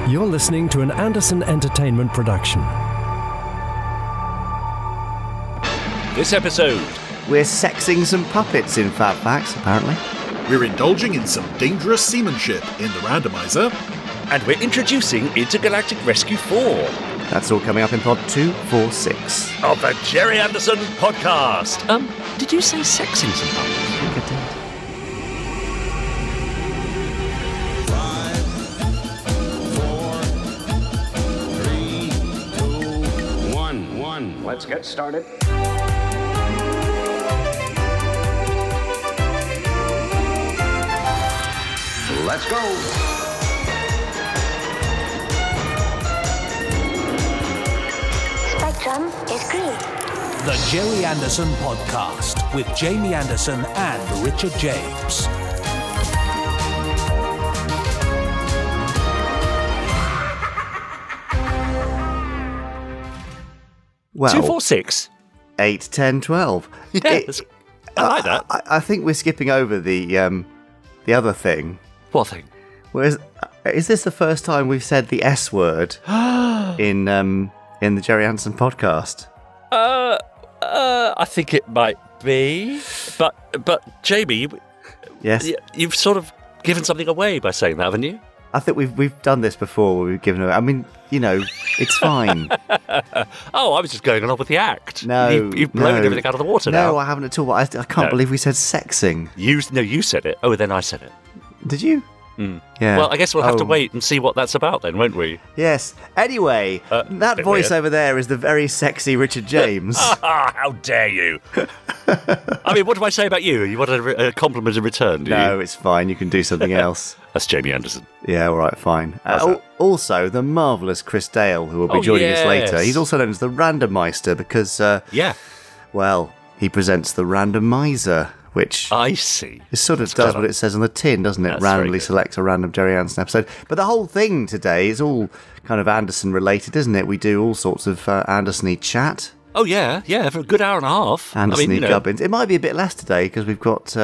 You're listening to an Anderson Entertainment production. This episode, we're sexing some puppets in Fab Facts, apparently. We're indulging in some dangerous seamanship in the Randomiser. and we're introducing Intergalactic Rescue 4. That's all coming up in Pod 246. Of the Gerry Anderson Podcast. Did you say sexing some puppets? I think I did. 5, 4, 3, 2, 1. Let's get started. Let's go. Spectrum is green. The Gerry Anderson Podcast with Jamie Anderson and Richard James. Well, 246. 8, 10, 12. Yes. I like that. I think we're skipping over the other thing. What thing? Whereas, is this the first time we've said the S word in the Gerry Anderson Podcast? I think it might be. But Jamie, Yes. you've sort of given something away by saying that, haven't you? I think we've done this before where we've given away. I mean, you know, it's fine. Oh, I was just going along with the act. No, You've blown no. everything out of the water now. No, I haven't at all. I can't believe we said sexing. You said it. Oh, then I said it. Did you? Mm. Yeah. Well, I guess we'll have to Oh. wait and see what that's about then, won't we? Yes. Anyway, that bit voice weird. over there is the very sexy Richard James. How dare you? I mean, what do I say about you? You want a compliment in return, do you? No, it's fine. You can do something else. That's Jamie Anderson. Yeah, all right, fine. How's that? Also, the marvellous Chris Dale, who will be Oh, joining us yes. later. He's also known as the Randomiser because, Yeah, well, he presents the Randomiser, which I see. it sort of That's does clever. what it says on the tin, doesn't it? That's very Randomly good. selects a random Gerry Anderson episode. But the whole thing today is all kind of Anderson related, isn't it? We do all sorts of Anderson-y chat. Oh, yeah, for a good hour and a half. Anderson-y gubbins. It might be a bit less today because we've got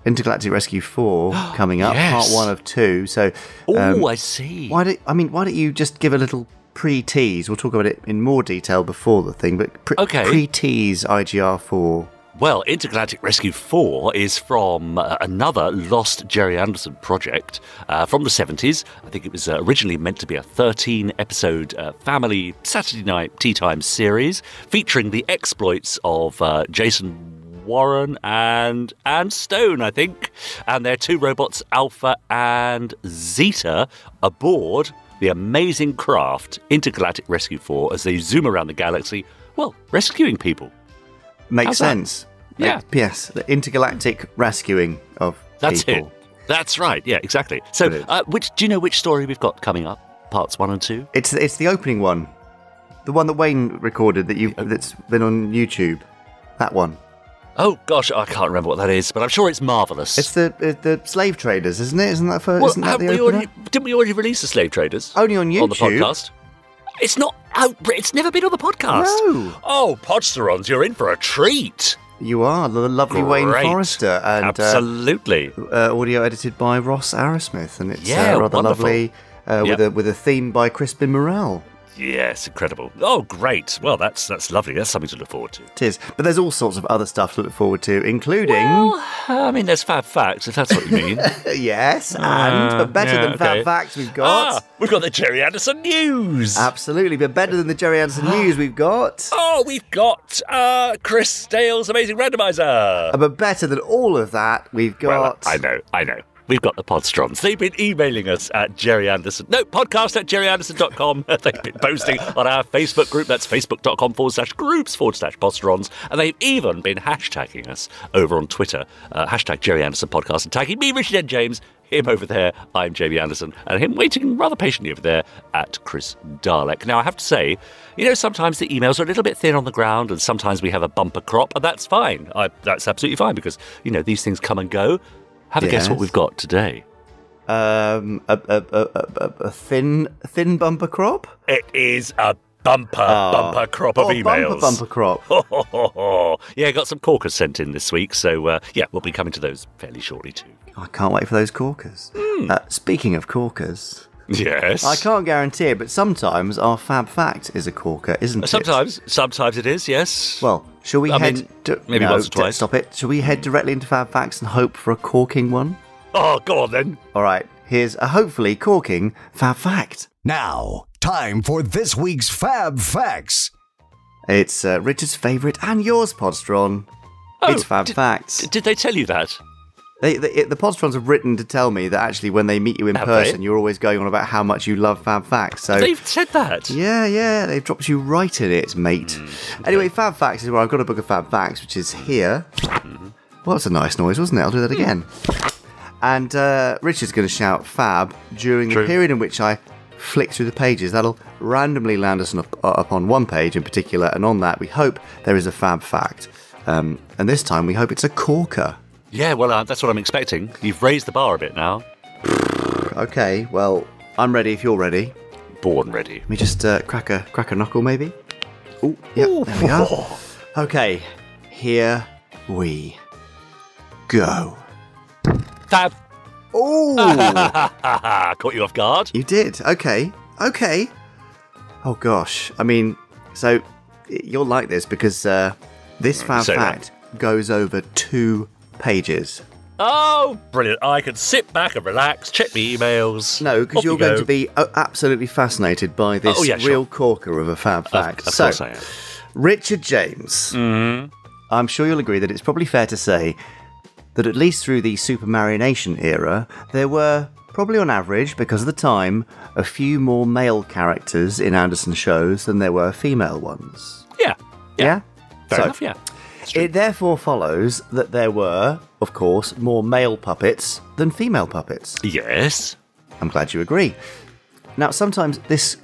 Intergalactic Rescue 4 coming up, Yes. part 1 of 2. So, I see. why don't you just give a little pre-tease? We'll talk about it in more detail before the thing, but Okay. pre-tease IGR 4. Well, Intergalactic Rescue 4 is from another lost Gerry Anderson project from the 70s. I think it was originally meant to be a 13-episode family Saturday night tea time series featuring the exploits of Jason Warren and Anne Stone, I think, and their two robots, Alpha and Zeta, aboard the amazing craft Intergalactic Rescue 4 as they zoom around the galaxy, well, rescuing people. Makes How's that? sense. Yeah. Yes, the intergalactic rescuing of That's people. it. That's right. Yeah, exactly. So, Brilliant. do you know which story we've got coming up? Parts 1 and 2? It's the opening one, the one that Wayne recorded that's been on YouTube. That one. Oh gosh, I can't remember what that is, but I'm sure it's marvelous. It's the slave traders, isn't it? Isn't that the Haven't opener? didn't we already release the Slave Traders? Only on YouTube. On the podcast. It's not out. It's never been on the podcast. No. Oh, Podsterons, you're in for a treat. You are the lovely Wayne Great. Forrester, and Absolutely. audio edited by Ross Arrowsmith, and it's Yeah, rather wonderful. lovely with a theme by Crispin Morrell. Yes, incredible. Oh, great. Well, that's lovely. That's something to look forward to. It is, but there's all sorts of other stuff to look forward to, including Well, I mean, there's Fab Facts, if that's what you mean. yes, but better yeah, than Fab okay. Facts we've got. We've got the Gerry Anderson News. Absolutely, but better than the Gerry Anderson News we've got. Oh, we've got Chris Dale's Amazing Randomiser. But better than all of that, we've got... Well, I know. We've got the Podstrons. They've been emailing us at Gerry Anderson. No, podcast at gerryanderson.com. They've been posting on our Facebook group. That's facebook.com/groups/Podstrons. And they've even been hashtagging us over on Twitter. Hashtag Gerry Anderson Podcast and tagging me, Richard and James, him over there, I'm Jamie Anderson, and him waiting rather patiently over there at Chris Dalek. Now, I have to say, sometimes the emails are a little bit thin on the ground, and sometimes we have a bumper crop, and that's fine. That's absolutely fine, because, these things come and go. Have a guess what Yes. we've got today. A thin bumper crop? It is a bumper crop of emails. Bumper crop. Yeah, got some corkers sent in this week, so we'll be coming to those fairly shortly too. I can't wait for those corkers. Speaking of corkers, Yes. I can't guarantee it, but sometimes our fab fact is a corker, isn't it? Sometimes it is, yes. Well, shall we maybe once or twice. Stop it. Shall we head directly into fab facts and hope for a corking one? Oh, go on then. All right, here's a hopefully corking fab fact. Now, time for this week's Fab Facts. It's Richard's favourite and yours, Podstron. It's fab facts. Did they tell you that? The Podstrons have written to tell me that actually when they meet you in person, you're always going on about how much you love fab facts. So they've said that? Yeah, they've dropped you right in it, mate. Anyway, fab facts is where I've got a book of fab facts, which is here. Well, that's a nice noise, wasn't it? I'll do that again. And Richard's going to shout fab during the period in which I flick through the pages. That'll randomly land us upon one page in particular, and on that we hope there is a fab fact. And this time we hope it's a corker. Yeah, well, that's what I'm expecting. You've raised the bar a bit now. Okay, well, I'm ready if you're ready. Born ready. Let me just crack a knuckle, maybe. Oh, yep, there we are. Okay, here we go. Fab. Oh! Caught you off guard. You did. Okay. Oh, gosh. I mean, so you'll like this because this fab fact goes over 2 pages. Oh, brilliant. I can sit back and relax, check my emails. No, because you're going to be absolutely fascinated by this real corker of a fab fact. Of course I am. Richard James, I'm sure you'll agree that it's probably fair to say that at least through the Supermarination era, there were, probably on average, because of the time, a few more male characters in Anderson shows than there were female ones. Yeah? Fair enough, yeah. It therefore follows that there were, of course, more male puppets than female puppets. Yes. I'm glad you agree. Now, sometimes this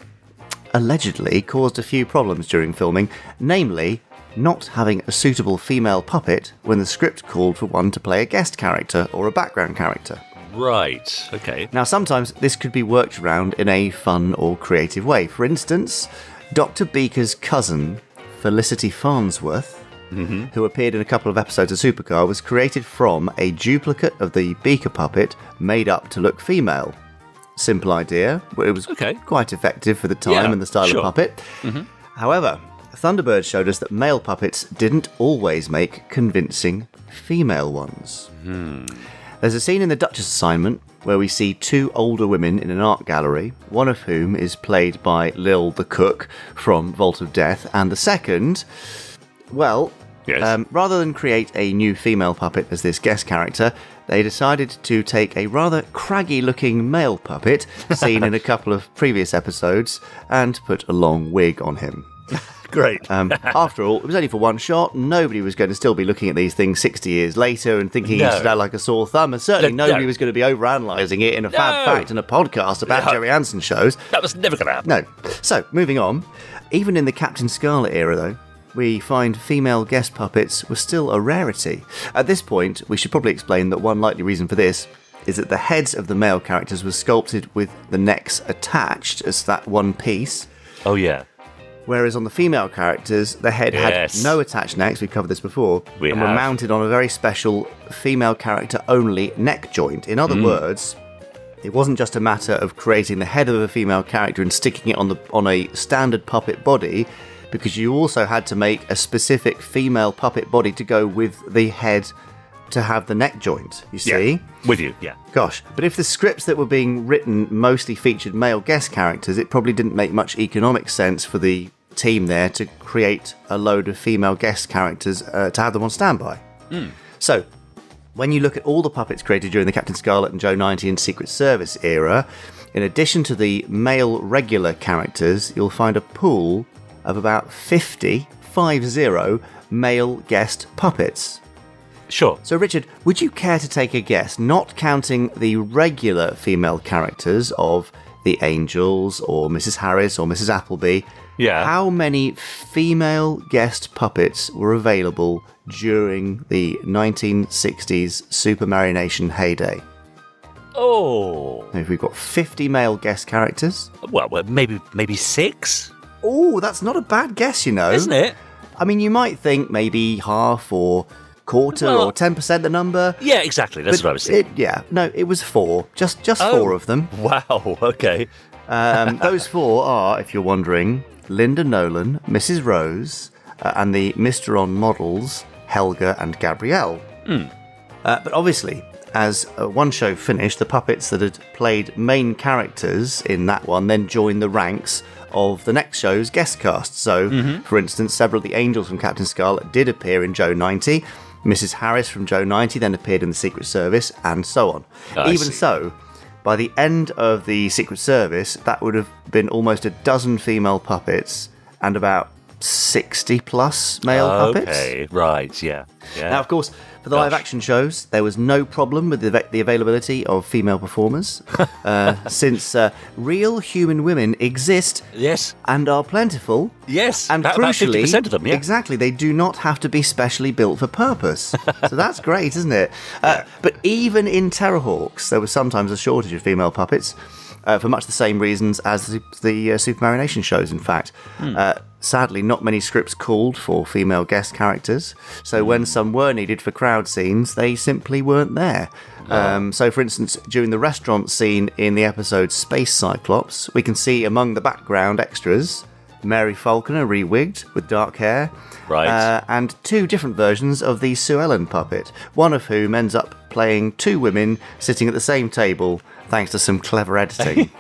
allegedly caused a few problems during filming, namely not having a suitable female puppet when the script called for one to play a guest character or a background character. Right, okay. Now, sometimes this could be worked around in a fun or creative way. For instance, Dr. Beaker's cousin, Felicity Farnsworth, who appeared in a couple of episodes of Supercar, was created from a duplicate of the Beaker puppet made up to look female. Simple idea, but it was quite effective for the time and the style of puppet. However, Thunderbirds showed us that male puppets didn't always make convincing female ones. There's a scene in The Duchess Assignment where we see 2 older women in an art gallery, one of whom is played by Lil the Cook from Vault of Death, and the second, well, rather than create a new female puppet as this guest character, they decided to take a rather craggy-looking male puppet seen in a couple of previous episodes and put a long wig on him. Great. After all, it was only for one shot. Nobody was going to still be looking at these things 60 years later and thinking he stood out like a sore thumb, and certainly nobody was going to be overanalyzing it in a fab fact and a podcast about Gerry Anderson shows. That was never going to happen. No. So, moving on. Even in the Captain Scarlet era, though, we find female guest puppets were still a rarity. At this point, we should probably explain that one likely reason for this is that the heads of the male characters were sculpted with the necks attached as that one piece. Oh, yeah. Whereas on the female characters, the head had no attached necks, we've covered this before, were mounted on a very special female character-only neck joint. In other words, it wasn't just a matter of creating the head of a female character and sticking it on a standard puppet body, because you also had to make a specific female puppet body to go with the head to have the neck joint, you see? Yeah, with you, yeah. Gosh, but if the scripts that were being written mostly featured male guest characters, it probably didn't make much economic sense for the team there to create a load of female guest characters to have them on standby. So, when you look at all the puppets created during the Captain Scarlet and Joe 90 and Secret Service era, in addition to the male regular characters, you'll find a pool of about 50 male guest puppets. Sure. So, Richard, would you care to take a guess, not counting the regular female characters of the Angels or Mrs. Harris or Mrs. Appleby, how many female guest puppets were available during the 1960s Supermarination heyday? Oh. If we've got 50 male guest characters. Well, maybe 6? Oh, that's not a bad guess, you know. Isn't it? I mean, you might think maybe half or quarter or 10% the number. Yeah, exactly. That's what I was thinking. It was 4. Just 4 of them. Wow, okay. Those 4 are, if you're wondering, Linda Nolan, Mrs. Rose, and the Mr. On models, Helga and Gabrielle. But obviously, as one show finished, the puppets that had played main characters in that one then joined the ranks of the next show's guest cast. So, for instance, several of the angels from Captain Scarlet did appear in Joe 90. Mrs. Harris from Joe 90 then appeared in the Secret Service, and so on. Even so, by the end of the Secret Service, that would have been almost a dozen female puppets and about 60 plus male puppets. Okay, right, yeah. Now, of course, for the live-action shows, there was no problem with the availability of female performers, since real human women exist and are plentiful. Yes, and about crucially, 50% of them, yeah. Exactly, they do not have to be specially built for purpose. So that's great, isn't it? But even in Terrorhawks, there was sometimes a shortage of female puppets, for much the same reasons as the Super Marination shows, in fact. Sadly, not many scripts called for female guest characters, so when some were needed for crowd scenes, they simply weren't there. So, for instance, during the restaurant scene in the episode Space Cyclops, we can see among the background extras Mary Falconer re-wigged with dark hair, and 2 different versions of the Sue Ellen puppet, one of whom ends up playing 2 women sitting at the same table thanks to some clever editing.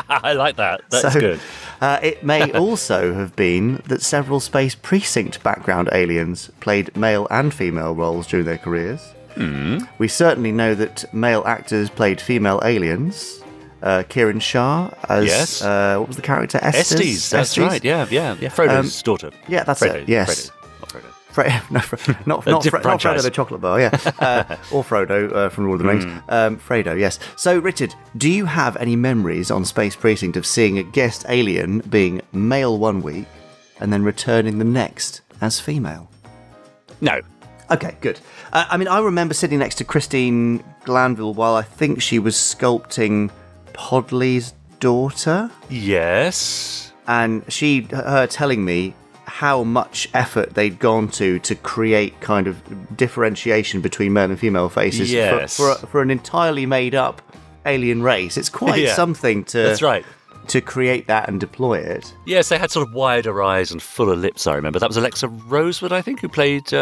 I like that. That's good. It may also have been that several Space Precinct background aliens played male and female roles during their careers. We certainly know that male actors played female aliens. Kieran Shah as what was the character? Estes. That's right. Yeah. Frodo's daughter. Yeah, that's Frodo. it. Yes. Not franchise. Frodo the chocolate bar, or Frodo from Lord of the Rings. Frodo, yes. So, Richard, do you have any memories on Space Precinct of seeing a guest alien being male one week and then returning the next as female? No. Okay, good. I mean, I remember sitting next to Christine Glanville while I think she was sculpting Podley's daughter. Yes. And her telling me how much effort they'd gone to create kind of differentiation between male and female faces for an entirely made up alien race. It's quite something to create that and deploy it. Yes, they had sort of wider eyes and fuller lips, I remember. That was Alexa Rosewood, I think, who played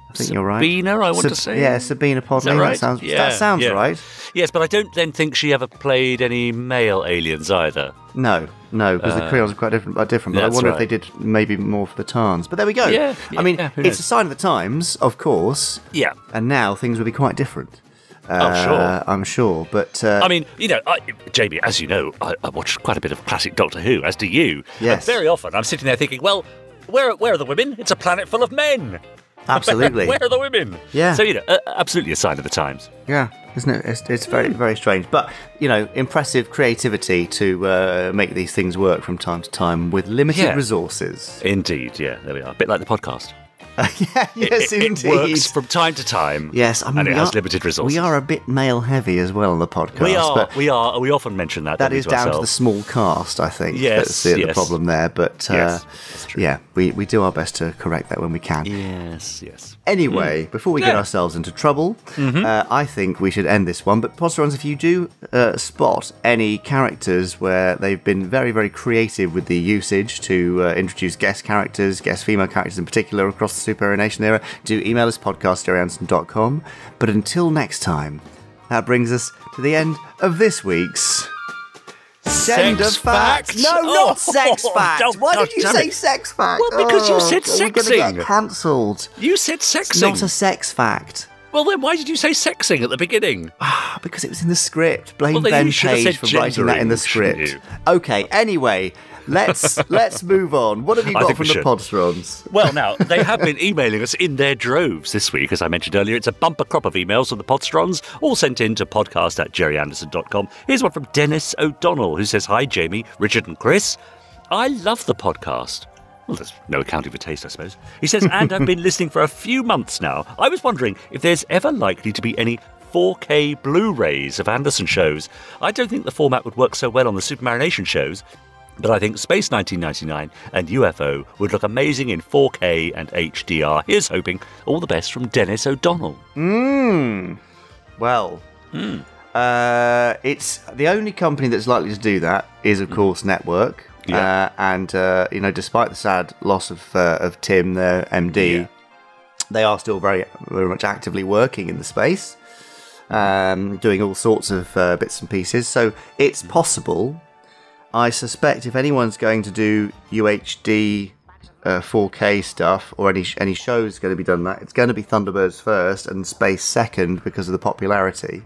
I think you're right. Sabina, I want to say. Yeah, Sabina Podley. Right? That sounds right. Yes, but I don't then think she ever played any male aliens either. No, because the Creoles are quite different. But I wonder if they did maybe more for the Tarns. But there we go. I mean, it's a sign of the times, of course. Yeah. And now things would be quite different. I'm sure. But I mean, Jamie, as you know, I watch quite a bit of classic Doctor Who, as do you. Yes. And very often I'm sitting there thinking, well, where are the women? It's a planet full of men. Absolutely. Where are the women? Yeah. So, absolutely a sign of the times. Yeah, isn't it? It's very, very strange. But, impressive creativity to make these things work from time to time with limited resources. Indeed, yeah. There we are. A bit like the podcast. Yes, indeed. It works from time to time. Yes, I mean, and it has limited resources. We are a bit male heavy as well on the podcast. We are. We often mention that. That is down to the small cast, I think. Yes, that's the problem there. But that's true. We do our best to correct that when we can. Yes. Anyway, before we get ourselves into trouble, I think we should end this one. But Podsterons, if you do spot any characters where they've been very, very creative with the usage to introduce guest characters, guest female characters in particular across the Super Nation era, do email us podcast@gerryanderson.com. But until next time, that brings us to the end of this week's Sex Fact. No, not Sex Fact. Why did you say Sex Fact? Well, because you said sexing. We're going to get cancelled. You said sexing. It's not a sex fact. Well, then why did you say sexing at the beginning? Because it was in the script. Blame Ben Page for writing that in the script. Okay, anyway, let's move on. What have you got from the Podsterons? Well, now, they have been emailing us in their droves this week, as I mentioned earlier. It's a bumper crop of emails from the Podsterons, all sent in to podcast@gerryanderson.com. Here's one from Dennis O'Donnell, who says, "Hi, Jamie, Richard and Chris. I love the podcast." Well, there's no accounting for taste, I suppose. He says, "And I've been listening for a few months now. I was wondering if there's ever likely to be any 4K Blu-rays of Anderson shows. I don't think the format would work so well on the Super Marination shows. But I think Space 1999 and UFO would look amazing in 4K and HDR. Here's hoping. All the best from Dennis O'Donnell. Well, it's the only company that's likely to do that is, of course, Network. Yeah. And despite the sad loss of Tim, their MD, they are still very, very much actively working in the space, doing all sorts of bits and pieces. So it's possible. I suspect if anyone's going to do UHD 4K stuff, or any shows going to be done that, it's going to be Thunderbirds first and Space second because of the popularity.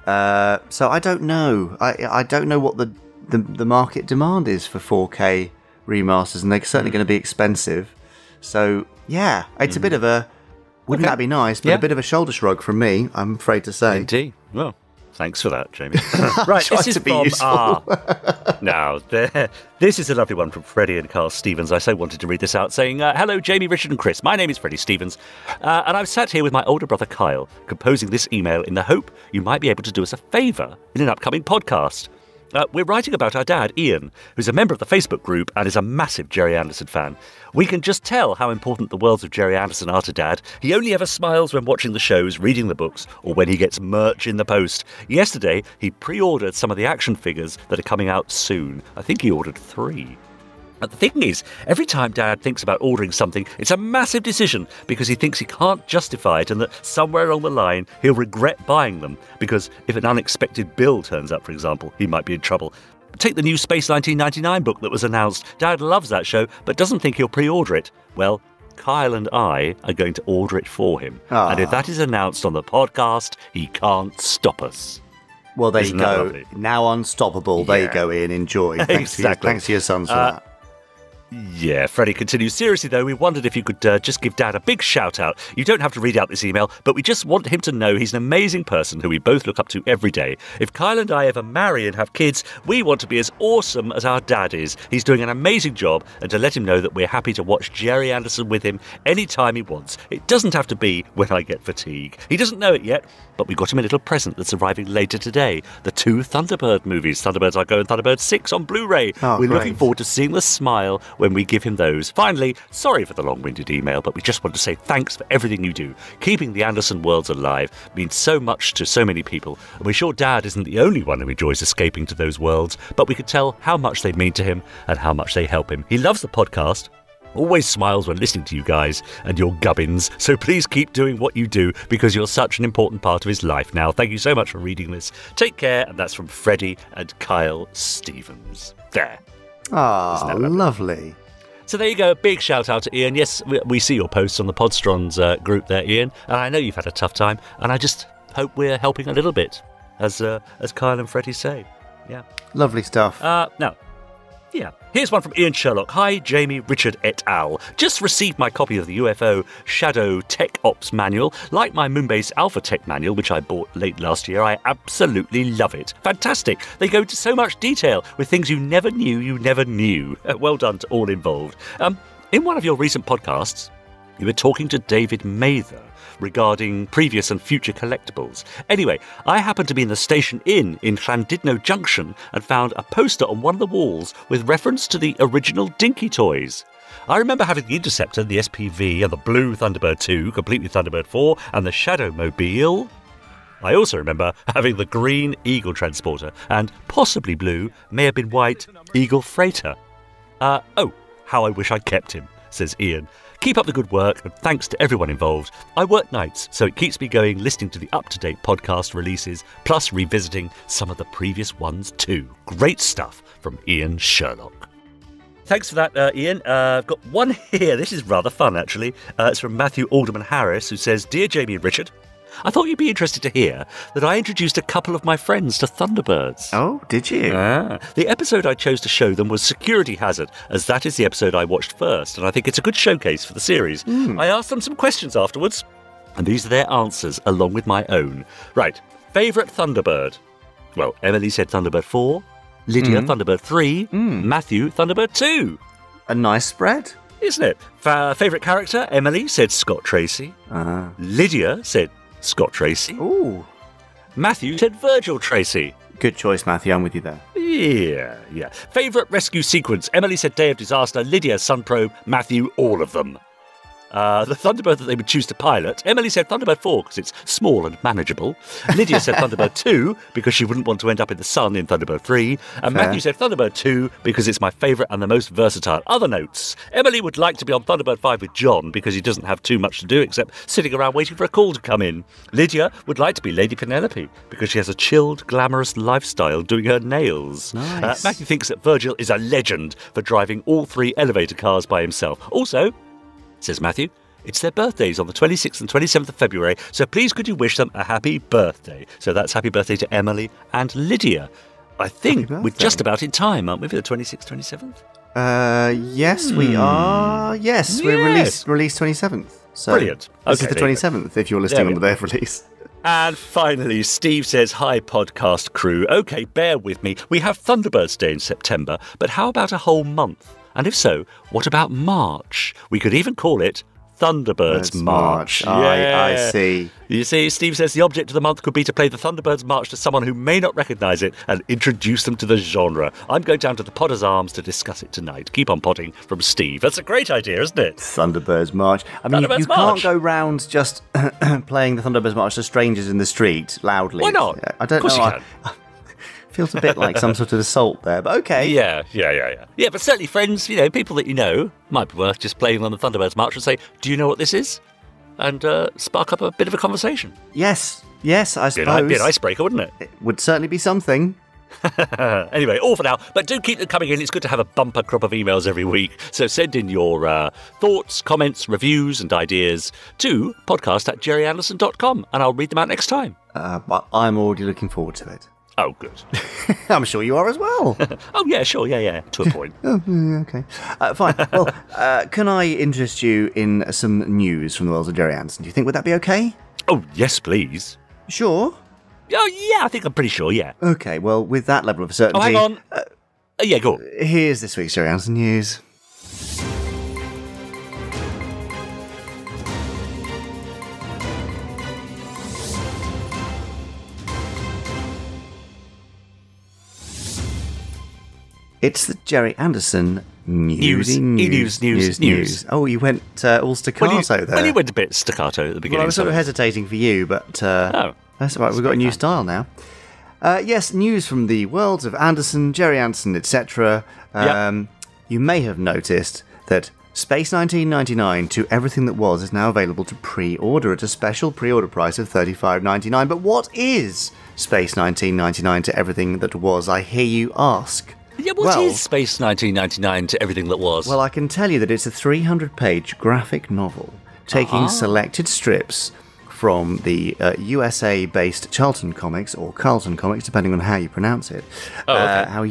So I don't know. I don't know what the market demand is for 4K remasters, and they're certainly going to be expensive. So yeah, it's a bit of a. Wouldn't that be nice? But a bit of a shoulder shrug from me, I'm afraid to say. Indeed. Well, thanks for that, Jamie. Right, this is from this is a lovely one from Freddie and Carl Stevens. I so wanted to read this out, saying, hello, Jamie, Richard and Chris. My name is Freddie Stevens, and I've sat here with my older brother Kyle, composing this email in the hope you might be able to do us a favour in an upcoming podcast. We're writing about our dad, Ian, who's a member of the Facebook group and is a massive Gerry Anderson fan. We can just tell how important the worlds of Gerry Anderson are to Dad. He only ever smiles when watching the shows, reading the books, or when he gets merch in the post. Yesterday, he pre-ordered some of the action figures that are coming out soon. I think he ordered 3. But the thing is, every time Dad thinks about ordering something, it's a massive decision because he thinks he can't justify it and that somewhere along the line he'll regret buying them because if an unexpected bill turns up, for example, he might be in trouble. Take the new Space 1999 book that was announced. Dad loves that show but doesn't think he'll pre-order it. Well, Kyle and I are going to order it for him. And if that is announced on the podcast, he can't stop us. Well, there you go. Now unstoppable. There you go, Ian. Enjoy. Thanks to your sons for that. Yeah, Freddie continues. Seriously, though, we wondered if you could just give Dad a big shout-out. You don't have to read out this email, but we just want him to know he's an amazing person who we both look up to every day. If Kyle and I ever marry and have kids, we want to be as awesome as our dad is. He's doing an amazing job, and to let him know that we're happy to watch Gerry Anderson with him anytime he wants. It doesn't have to be when I get fatigue. He doesn't know it yet, but we got him a little present that's arriving later today. The 2 Thunderbird movies, Thunderbirds I Go and Thunderbirds 6 on Blu-ray. We're looking forward to seeing the smile when we give him those. Finally, sorry for the long-winded email, but we just want to say thanks for everything you do. Keeping the Anderson worlds alive means so much to so many people, and we're sure Dad isn't the only one who enjoys escaping to those worlds, but we could tell how much they mean to him and how much they help him. He loves the podcast, always smiles when listening to you guys and your gubbins, so please keep doing what you do because you're such an important part of his life now. Thank you so much for reading this. Take care, and that's from Freddie and Kyle Stevens. There. Ah, lovely. So there you go, a big shout out to Ian. Yes, we see your posts on the Podstrons group there, Ian, and I know you've had a tough time, and I just hope we're helping a little bit, as Kyle and Freddie say. Yeah. Lovely stuff. Now, yeah, here's one from Ian Sherlock. Hi, Jamie, Richard et al. Just received my copy of the UFO Shadow Tech Ops Manual. Like my Moonbase Alpha Tech Manual, which I bought late last year, I absolutely love it. Fantastic. They go into so much detail with things you never knew. Well done to all involved. In one of your recent podcasts, you were talking to David Mather regarding previous and future collectibles. Anyway, I happened to be in the Station Inn in Llandudno Junction and found a poster on one of the walls with reference to the original Dinky toys. I remember having the Interceptor, the SPV, and the blue Thunderbird 2, complete with Thunderbird 4, and the Shadow Mobile. I also remember having the green Eagle Transporter, and possibly blue, may have been white, Eagle Freighter. Oh, how I wish I'd kept him, says Ian. Keep up the good work, and thanks to everyone involved. I work nights, so it keeps me going listening to the up-to-date podcast releases, plus revisiting some of the previous ones too. Great stuff from Ian Sherlock. Thanks for that, Ian. I've got one here. This is rather fun, actually. It's from Matthew Alderman Harris, who says, Dear Jamie and Richard, I thought you'd be interested to hear that I introduced a couple of my friends to Thunderbirds. Oh, did you? The episode I chose to show them was Security Hazard, as that is the episode I watched first, and I think it's a good showcase for the series. I asked them some questions afterwards, and these are their answers, along with my own. Right, favourite Thunderbird? Well, Emily said Thunderbird 4, Lydia Thunderbird 3, Matthew Thunderbird 2. A nice spread. Isn't it? Favourite character? Emily said Scott Tracy. Lydia said Scott Tracy. Ooh. Matthew said Virgil Tracy. Good choice, Matthew. I'm with you there. Yeah. Favourite rescue sequence? Emily said Day of Disaster, Lydia, Sun Probe, Matthew, all of them. The Thunderbird that they would choose to pilot. Emily said Thunderbird 4 because it's small and manageable. Lydia said Thunderbird 2 because she wouldn't want to end up in the sun in Thunderbird 3. And Fair. Matthew said Thunderbird 2 because it's my favourite and the most versatile. Other notes. Emily would like to be on Thunderbird 5 with John because he doesn't have too much to do except sitting around waiting for a call to come in. Lydia would like to be Lady Penelope because she has a chilled, glamorous lifestyle doing her nails. Nice. Matthew thinks that Virgil is a legend for driving all 3 elevator cars by himself. Also, says Matthew, it's their birthdays on the 26th and 27th of February, so please could you wish them a happy birthday? So that's happy birthday to Emily and Lydia. I think we're just about in time, aren't we, for the 26th, 27th? Yes, we are. Yes, we're released 27th. So Brilliant. This Okay, is the 27th if you're listening on the day of release. And finally, Steve says, hi, podcast crew. OK, bear with me. We have Thunderbirds Day in September, but how about a whole month? And if so, what about March? We could even call it Thunderbirds March. I see. You see, Steve says the object of the month could be to play the Thunderbirds March to someone who may not recognise it and introduce them to the genre. I'm going down to the Potter's Arms to discuss it tonight. Keep on potting from Steve. That's a great idea, isn't it? Thunderbirds March. I mean, you can't go round just playing the Thunderbirds March to strangers in the street loudly. Why not? I don't Of course know. you can. Feels a bit like some sort of assault there, but okay. Yeah. Yeah, but certainly friends, people that you know, might be worth just playing on the Thunderbirds March and say, do you know what this is? And spark up a bit of a conversation. Yes, I suppose. Be an icebreaker, wouldn't it? It would certainly be something. Anyway, all for now. But do keep them coming in. It's good to have a bumper crop of emails every week. So send in your thoughts, comments, reviews and ideas to podcast@gerryanderson.com and I'll read them out next time. But I'm already looking forward to it. Oh, good. I'm sure you are as well. Oh, yeah, sure. Yeah, to a point. Okay. Fine. Well, can I interest you in some news from the world of Gerry Anderson? Do you think would that be okay? Oh, yes, please. Sure. Oh, yeah, I think I'm pretty sure, yeah. Okay, well, with that level of certainty... Oh, hang on. Yeah, go on. Here's this week's Gerry Anderson news. It's the Gerry Anderson news. Oh, you went all staccato there. Well, you went a bit staccato at the beginning. Well, I was sort of hesitating for you, but that's all right. We've got a new style now. Yes, news from the worlds of Anderson, Gerry Anderson, etc. You may have noticed that Space 1999 to Everything That Was is now available to pre-order at a special pre-order price of $35.99. But what is Space 1999 to Everything That Was, I hear you ask? Yeah, what is Space 1999 to Everything That Was? Well, I can tell you that it's a 300-page graphic novel taking selected strips from the USA-based Charlton Comics, or Carlton Comics, depending on how you pronounce it, as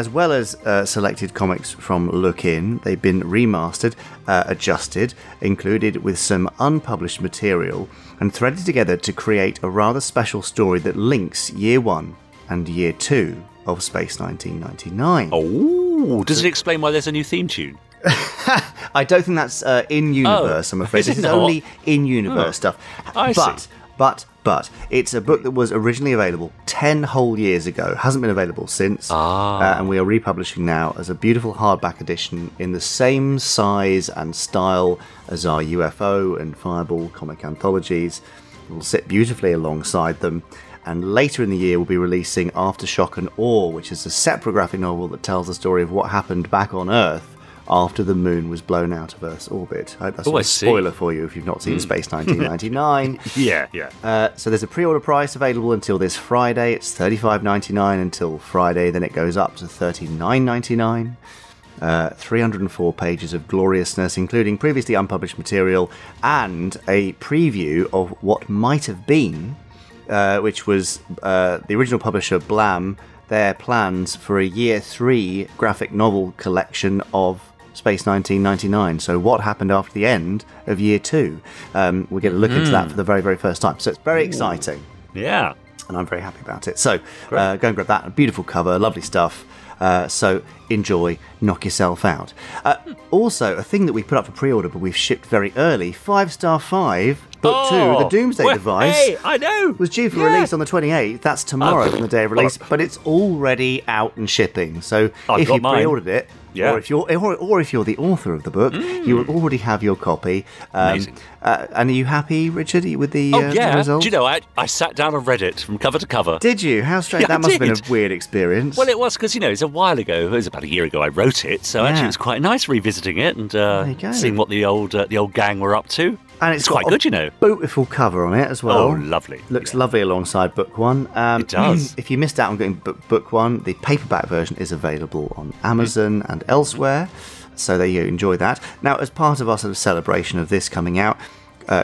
well as selected comics from Look In. They've been remastered, adjusted, included with some unpublished material, and threaded together to create a rather special story that links Year 1 and Year 2 of Space 1999. Oh, does it explain why there's a new theme tune? I don't think that's in-universe, I'm afraid. This is only in-universe stuff. I see. But it's a book that was originally available 10 whole years ago, hasn't been available since, and we are republishing now as a beautiful hardback edition in the same size and style as our UFO and Fireball comic anthologies. It will sit beautifully alongside them. And later in the year, we'll be releasing Aftershock and Awe, which is a separate graphic novel that tells the story of what happened back on Earth after the moon was blown out of Earth's orbit. I hope that's not a spoiler for you if you've not seen Space 1999. Yeah. So there's a pre-order price available until this Friday. It's $35.99 until Friday. Then it goes up to $39.99. 304 pages of gloriousness, including previously unpublished material and a preview of what might have been, which was the original publisher Blam, their plans for a Year 3 graphic novel collection of Space 1999. So what happened after the end of Year 2? We'll get a look into that for the very, very first time. So it's very exciting. Yeah. And I'm very happy about it. So go and grab that. A beautiful cover, lovely stuff. So enjoy, knock yourself out. Also, a thing that we put up for pre-order, but we've shipped very early, 5 Star 5 Book 2, The Doomsday Device, Hey, I know. was due for release on the 28th. That's tomorrow on the day of release, but it's already out and shipping. So if you pre-ordered it, or if you're the author of the book, you will already have your copy. Amazing. And are you happy, Richard, with the result? Do you know, I sat down and read it from cover to cover. Did you? How strange. Yeah, that must have been did. a weird experience. Well, it was because, it's a while ago. It was about a year ago I wrote it, so actually it was quite nice revisiting it and seeing what the old gang were up to. And it's quite good, beautiful cover on it as well. Oh, lovely. Looks lovely alongside book 1. It does. If you missed out on getting book 1, the paperback version is available on Amazon and elsewhere. So there you enjoy that. Now, as part of our sort of celebration of this coming out,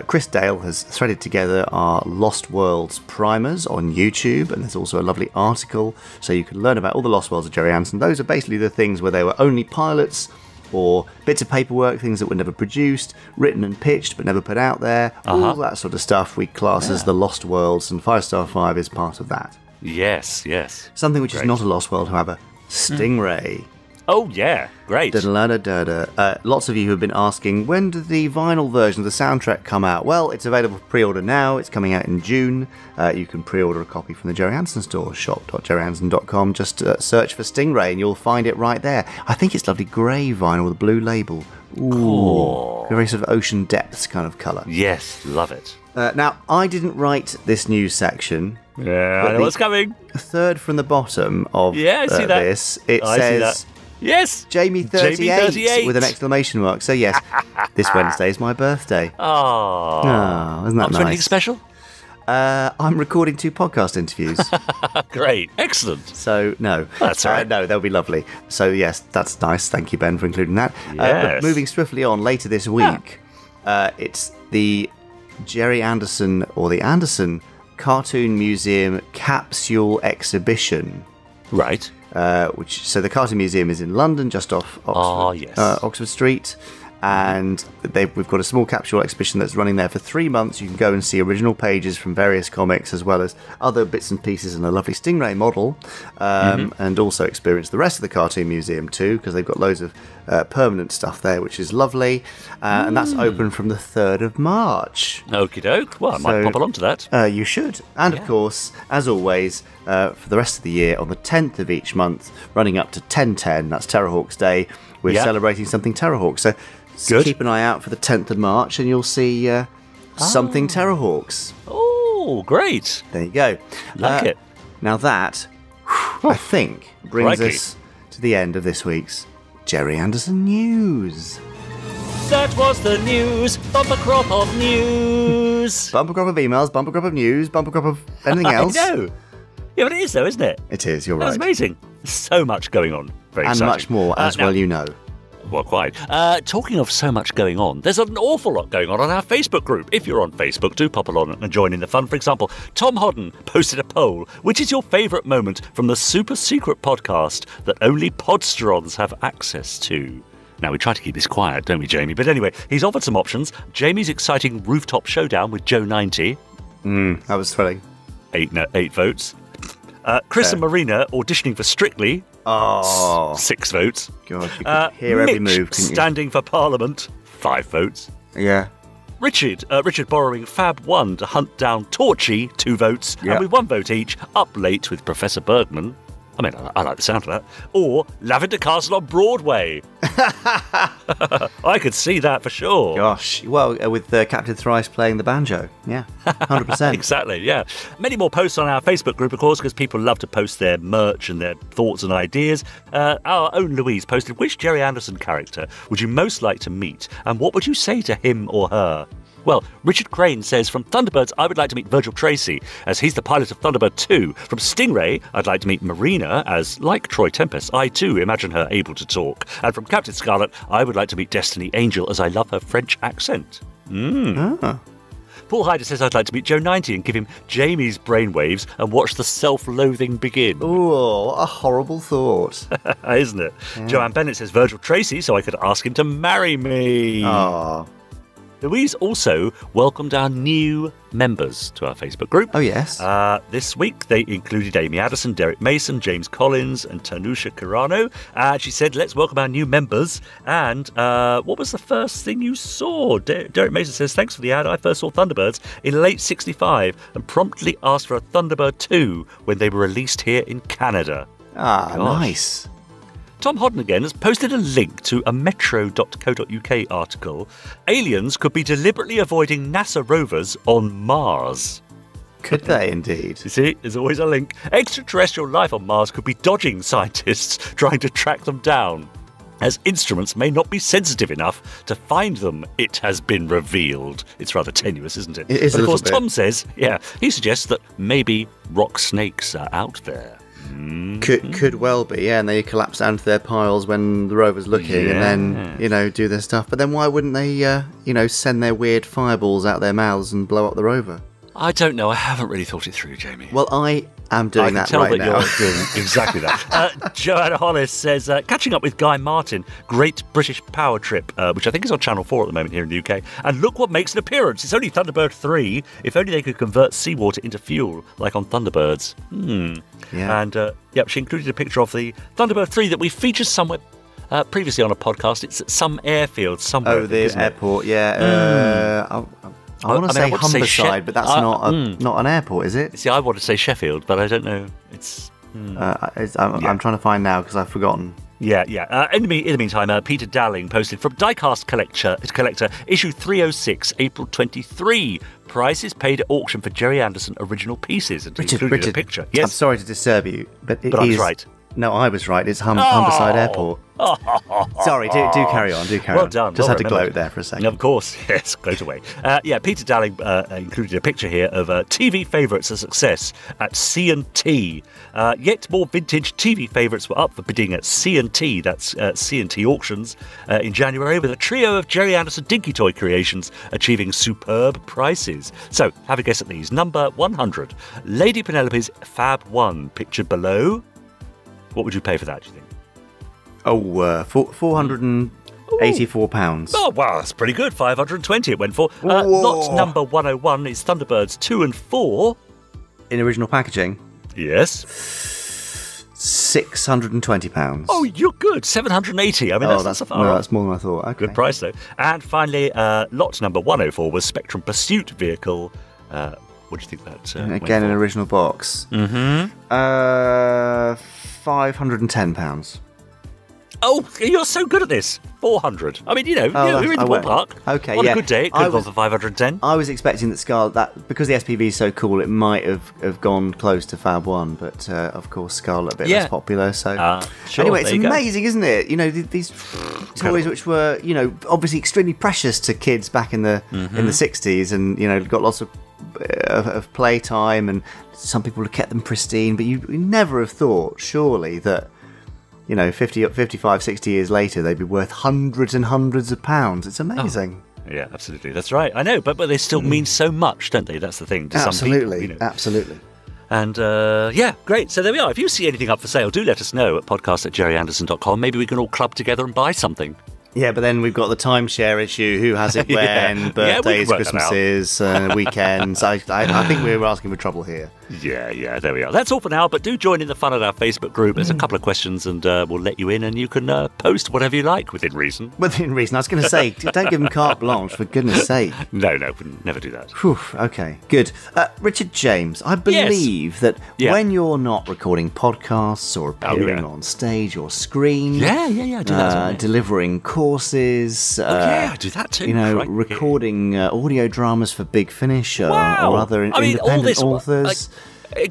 Chris Dale has threaded together our Lost Worlds primers on YouTube, and there's also a lovely article so you can learn about all the Lost Worlds of Gerry Anderson. Those are basically the things where they were only pilots or bits of paperwork, things that were never produced, written and pitched but never put out there. All that sort of stuff we class as the Lost Worlds, and 5 Star 5 is part of that. Yes. Something which is not a Lost World, however, Stingray. Oh, yeah. Great. Lots of you have been asking, when did the vinyl version of the soundtrack come out? Well, it's available for pre-order now. It's coming out in June. You can pre-order a copy from the Gerry Anderson store, shop.gerryanderson.com. Just search for Stingray and you'll find it right there. I think it's lovely grey vinyl with a blue label. Ooh, very sort of ocean depths kind of colour. Yes, love it. Now, I didn't write this news section. Yeah, I know what's coming. Third from the bottom of I see that. this, it says... Yes! Jamie 38 with an exclamation mark. So yes, this Wednesday is my birthday. Oh, isn't that nice? Anything special? I'm recording 2 podcast interviews. Great, excellent. So no, that's all right. No, they'll be lovely. So yes, that's nice. Thank you, Ben, for including that. Yes. But moving swiftly on, later this week, it's the Gerry Anderson or the Anderson Cartoon Museum Capsule Exhibition. Right. So the Cartoon Museum is in London, just off Oxford Street, and we've got a small capsule exhibition that's running there for 3 months. You can go and see original pages from various comics, as well as other bits and pieces and a lovely Stingray model, and also experience the rest of the Cartoon Museum too, because they've got loads of permanent stuff there, which is lovely, and that's open from the 3rd of March. Okie doke. Well, I might pop along to that. You should. And of course, as always, for the rest of the year, on the 10th of each month, running up to 10/10, that's Terrorhawks Day, we're celebrating something Terrorhawks. So keep an eye out for the 10th of March and you'll see something Terrorhawks. Oh, great. There you go. Like it. Now that, I think, brings us to the end of this week's Gerry Anderson News. That was the news. Bumper crop of news. Bumper crop of emails, bumper crop of news, bumper crop of anything else. I know. Yeah, but it is though, isn't it? It is, you're right. That's amazing. So much going on. Very exciting. And much more, as well you know. Well, quite. Talking of so much going on, there's an awful lot going on our Facebook group. If you're on Facebook, do pop along and join in the fun. For example, Tom Hodden posted a poll. Which is your favourite moment from the super secret podcast that only podsterons have access to? Now, we try to keep this quiet, don't we, Jamie? But anyway, he's offered some options. Jamie's exciting rooftop showdown with Joe 90. That was thrilling. 8 votes. Chris and Marina auditioning for Strictly. 6 votes. God, you could hear every move, couldn't you? Standing for Parliament. 5 votes. Yeah. Richard borrowing Fab 1 to hunt down Torchy. 2 votes. Yeah. And with 1 vote each, Up Late with Professor Bergman. I mean, I like the sound of that. Or Lavender Castle on Broadway. I could see that for sure. Gosh. Well, with Captain Thrice playing the banjo. Yeah, 100%. Exactly, yeah. Many more posts on our Facebook group, of course, because people love to post their merch and their thoughts and ideas. Our own Louise posted, which Gerry Anderson character would you most like to meet? And what would you say to him or her? Well, Richard Crane says, from Thunderbirds, I would like to meet Virgil Tracy, as he's the pilot of Thunderbird 2. From Stingray, I'd like to meet Marina, as, like Troy Tempest, I too imagine her able to talk. And from Captain Scarlet, I would like to meet Destiny Angel, as I love her French accent. Paul Hyder says, I'd like to meet Joe 90 and give him Jamie's brainwaves and watch the self-loathing begin. Oh, a horrible thought. Isn't it? Yeah. Joanne Bennett says, Virgil Tracy, so I could ask him to marry me. Oh. Louise also welcomed our new members to our Facebook group. Oh, yes. This week, they included Amy Addison, Derek Mason, James Collins, and Tanusha Carano. She said, let's welcome our new members. And what was the first thing you saw? Derek Mason says, thanks for the ad. I first saw Thunderbirds in late 65 and promptly asked for a Thunderbird 2 when they were released here in Canada. Ah, nice. Tom Hodden again has posted a link to a metro.co.uk article. Aliens could be deliberately avoiding NASA rovers on Mars. Could they indeed? You see, there's always a link. Extraterrestrial life on Mars could be dodging scientists trying to track them down, as instruments may not be sensitive enough to find them, it has been revealed. It's rather tenuous, isn't it? It is, but of course, bit. Tom says, he suggests that maybe rock snakes are out there. Could well be, and they collapse down to their piles when the rover's looking, and then do their stuff. But then why wouldn't they, send their weird fireballs out their mouths and blow up the rover? I don't know. I haven't really thought it through, Jamie. Well, I am doing that right now. I can tell that you're doing exactly that. Joanna Hollis says, catching up with Guy Martin, Great British Power Trip, which I think is on Channel 4 at the moment here in the UK. And look what makes an appearance. It's only Thunderbird 3. If only they could convert seawater into fuel, like on Thunderbirds. Yeah. And, she included a picture of the Thunderbird 3 that we featured somewhere previously on a podcast. It's at some airfield somewhere. Oh, the airport, I want to say Humberside, but that's not an airport, is it? See, I want to say Sheffield, but I don't know. I'm trying to find now because I've forgotten. Yeah. In the meantime, Peter Dowling posted from Diecast Collector, issue 306, April 23. Prices paid at auction for Gerry Anderson original pieces, and included a picture. Yes, I'm sorry to disturb you, but I was right. No, I was right. It's Humberside Airport. Sorry, do carry on. Well done. Just well had to gloat there for a second. Of course, yes, gloat away. Peter Dowling included a picture here of TV favourites a success at C&T. Yet more vintage TV favourites were up for bidding at C&T, that's C&T Auctions, in January, with a trio of Gerry Anderson dinky toy creations achieving superb prices. So, have a guess at these. Number 100, Lady Penelope's Fab 1, pictured below. What would you pay for that, do you think? Oh, £484. Oh, wow, that's pretty good. 520 it went for. Lot number 101 is Thunderbirds 2 and 4. In original packaging? Yes. £620. Oh, you're good. 780. I mean, that's more than I thought. Okay. Good price, though. And finally, lot number 104 was Spectrum Pursuit vehicle. What do you think that again, an original box. £510. Oh, you're so good at this. 400. I mean, you're in the ballpark. Okay, On a good day, it could have gone for 510. I was expecting that Scarlet, because the SPV is so cool, it might have gone close to Fab 1, but of course Scarlet a bit less popular. So sure, anyway, it's amazing, isn't it? These toys which were, obviously extremely precious to kids back in the 60s, and got lots of playtime, and some people have kept them pristine, but you never have thought, surely, that 55, 60 years later, they'd be worth hundreds and hundreds of pounds. It's amazing. Oh, yeah, absolutely. That's right. I know, but they still mean so much, don't they? That's the thing. To absolutely. Some people, Absolutely. And great. So there we are. If you see anything up for sale, do let us know at podcast@gerryanderson.com. Maybe we can all club together and buy something. Yeah, but then we've got the timeshare issue. Who has it when? Birthdays, Christmases, weekends. I think we're asking for trouble here. Yeah, there we are. That's all for now, but do join in the fun at our Facebook group. There's a couple of questions, and we'll let you in, and you can post whatever you like, within reason. Within reason. I was going to say, don't give them carte blanche, for goodness sake. No, we'd never do that. Whew, okay, good. Richard James, I believe that when you're not recording podcasts or appearing on stage or screen, I do that delivering courses, I do that too. recording audio dramas for Big Finish or other independent authors.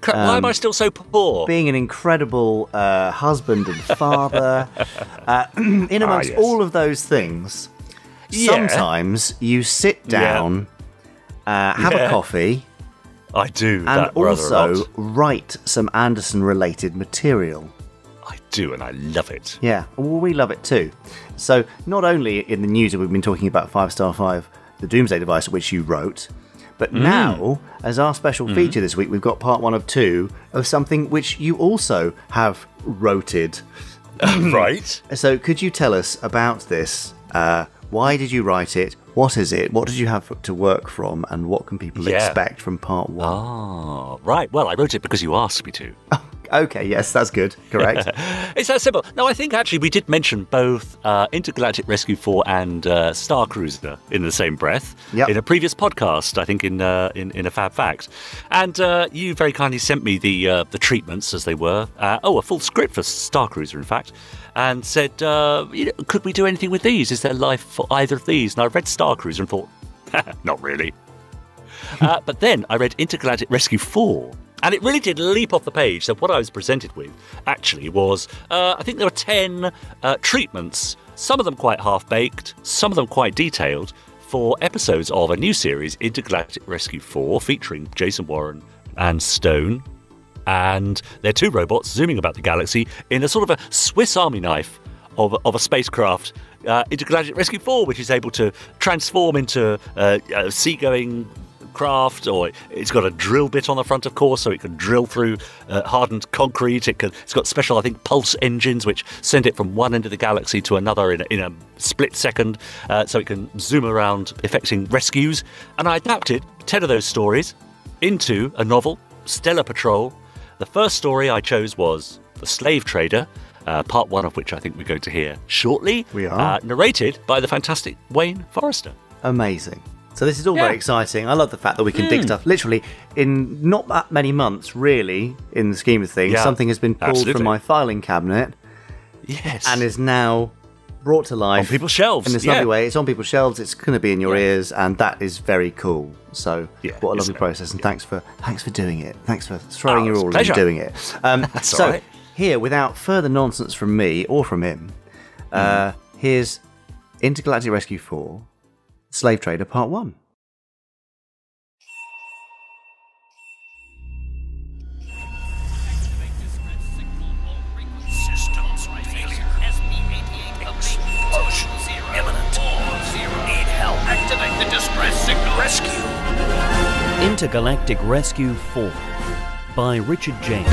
Why am I still so poor? Being an incredible husband and father. In amongst all of those things, sometimes you sit down, have a coffee. I do. And also write some Anderson-related material. I do, and I love it. Yeah, well, we love it too. So not only in the news that we've been talking about 5-Star 5, the Doomsday device, which you wrote, but now, as our special feature this week, we've got part 1 of 2 of something which you also have wrote-ed. Right. So could you tell us about this? Why did you write it? What is it? What did you have to work from, and what can people expect from part 1? Ah, right. Well, I wrote it because you asked me to. Okay, yes, that's good. Correct. It's that simple. No, I think actually we did mention both Intergalactic Rescue 4 and Star Cruiser in the same breath in a previous podcast, I think in a Fab Facts. And you very kindly sent me the treatments as they were. A full script for Star Cruiser, in fact. And said, could we do anything with these? Is there life for either of these? And I read Star Cruiser and thought, not really. But then I read Intergalactic Rescue 4, and it really did leap off the page. So what I was presented with, actually, was, I think there were 10 treatments, some of them quite half-baked, some of them quite detailed, for episodes of a new series, Intergalactic Rescue 4, featuring Jason Warren and Stone. And they're 2 robots zooming about the galaxy in a sort of a Swiss Army knife of a spacecraft, Intergalactic Rescue 4, which is able to transform into a seagoing craft, or it's got a drill bit on the front, of course, so it can drill through hardened concrete. It's got special, I think, pulse engines, which send it from one end of the galaxy to another in a split second, so it can zoom around effecting rescues. And I adapted 10 of those stories into a novel, Stellar Patrol. The first story I chose was The Slave Trader, part 1 of which I think we're going to hear shortly. We are. Narrated by the fantastic Wayne Forrester. Amazing. So this is all very exciting. I love the fact that we can dig stuff literally in not that many months, really, in the scheme of things. Something has been pulled from my filing cabinet and is now brought to life. On people's shelves. In this lovely way. It's on people's shelves. It's going to be in your ears, and that is very cool. So what a lovely process, and thanks for doing it. Thanks for throwing your all and doing it. That's all right. Here, without further nonsense from me or from him, here's Intergalactic Rescue 4, Slave Trader Part 1. Intergalactic Rescue 4 by Richard James.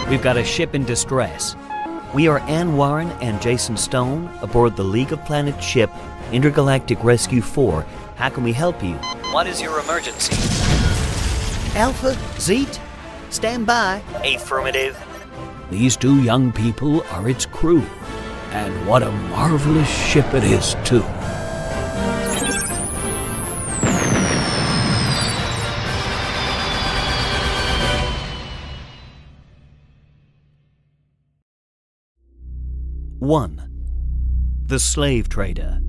We've got a ship in distress. We are Anne Warren and Jason Stone aboard the League of Planets ship Intergalactic Rescue 4. How can we help you? What is your emergency? Alpha, Zete, stand by. Affirmative. These 2 young people are its crew. And what a marvelous ship it is, too. One, the Slave Trader.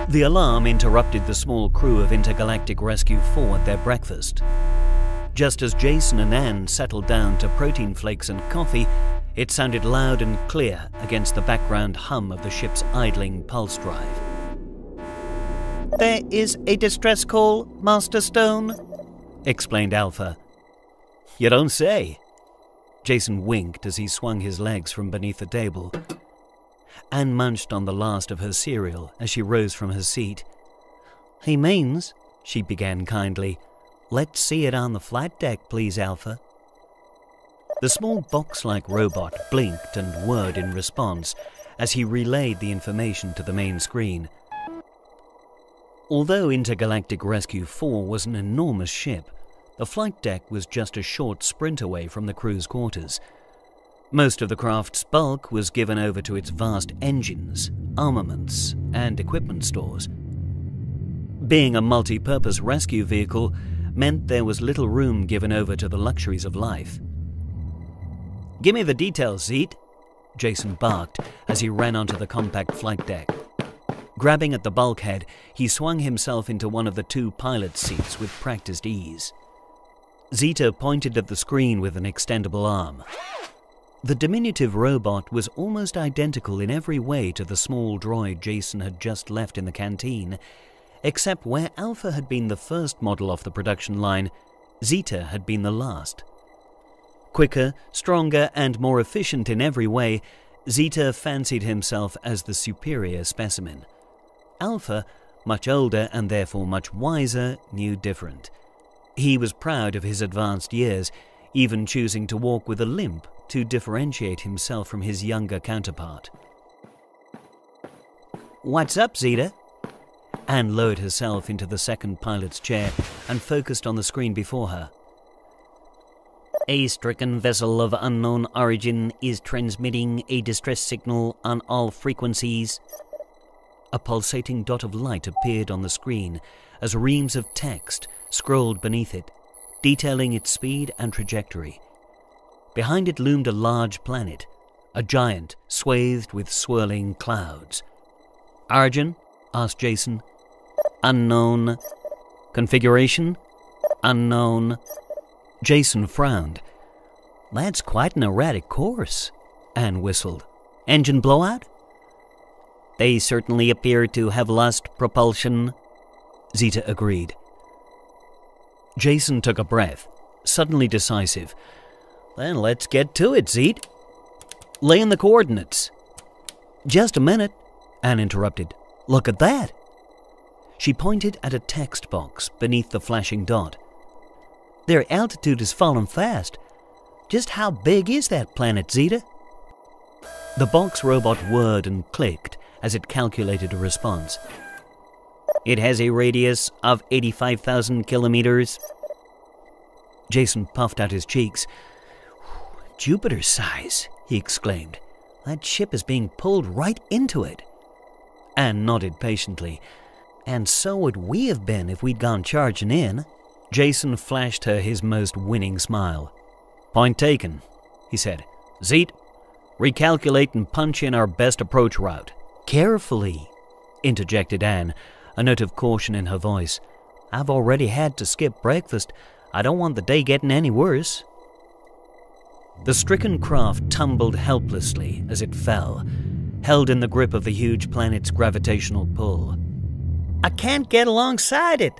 The alarm interrupted the small crew of Intergalactic Rescue 4 at their breakfast. Just as Jason and Anne settled down to protein flakes and coffee, it sounded loud and clear against the background hum of the ship's idling pulse drive. There is a distress call, Master Stone, explained Alpha. You don't say. Jason winked as he swung his legs from beneath the table. Anne munched on the last of her cereal as she rose from her seat. He means, she began kindly, let's see it on the flight deck, please, Alpha. The small box-like robot blinked and whirred in response as he relayed the information to the main screen. Although Intergalactic Rescue 4 was an enormous ship, the flight deck was just a short sprint away from the crew's quarters. Most of the craft's bulk was given over to its vast engines, armaments, and equipment stores. Being a multi-purpose rescue vehicle meant there was little room given over to the luxuries of life. "Give me the details, Zete," Jason barked as he ran onto the compact flight deck. Grabbing at the bulkhead, he swung himself into one of the 2 pilot seats with practiced ease. Zeta pointed at the screen with an extendable arm. The diminutive robot was almost identical in every way to the small droid Jason had just left in the canteen, except where Alpha had been the first model off the production line, Zeta had been the last. Quicker, stronger, and more efficient in every way, Zeta fancied himself as the superior specimen. Alpha, much older and therefore much wiser, knew different. He was proud of his advanced years, even choosing to walk with a limp to differentiate himself from his younger counterpart. What's up, Zeta? Anne lowered herself into the second pilot's chair and focused on the screen before her. A stricken vessel of unknown origin is transmitting a distress signal on all frequencies. A pulsating dot of light appeared on the screen as reams of text scrolled beneath it, detailing its speed and trajectory. Behind it loomed a large planet, a giant swathed with swirling clouds. Origin? Asked Jason. Unknown. Configuration? Unknown. Jason frowned. That's quite an erratic course, Anne whistled. Engine blowout? They certainly appear to have lost propulsion, Zeta agreed. Jason took a breath, suddenly decisive. Then let's get to it, Zete. Lay in the coordinates. Just a minute, Anne interrupted. Look at that. She pointed at a text box beneath the flashing dot. Their altitude has fallen fast. Just how big is that planet, Zeta? The box robot whirred and clicked as it calculated a response. It has a radius of 85,000 kilometers. Jason puffed out his cheeks. Jupiter size, he exclaimed. That ship is being pulled right into it. Anne nodded patiently. And so would we have been if we'd gone charging in. Jason flashed her his most winning smile. Point taken, he said. Zete, recalculate and punch in our best approach route. Carefully, interjected Anne, a note of caution in her voice. I've already had to skip breakfast. I don't want the day getting any worse. The stricken craft tumbled helplessly as it fell, held in the grip of the huge planet's gravitational pull. I can't get alongside it,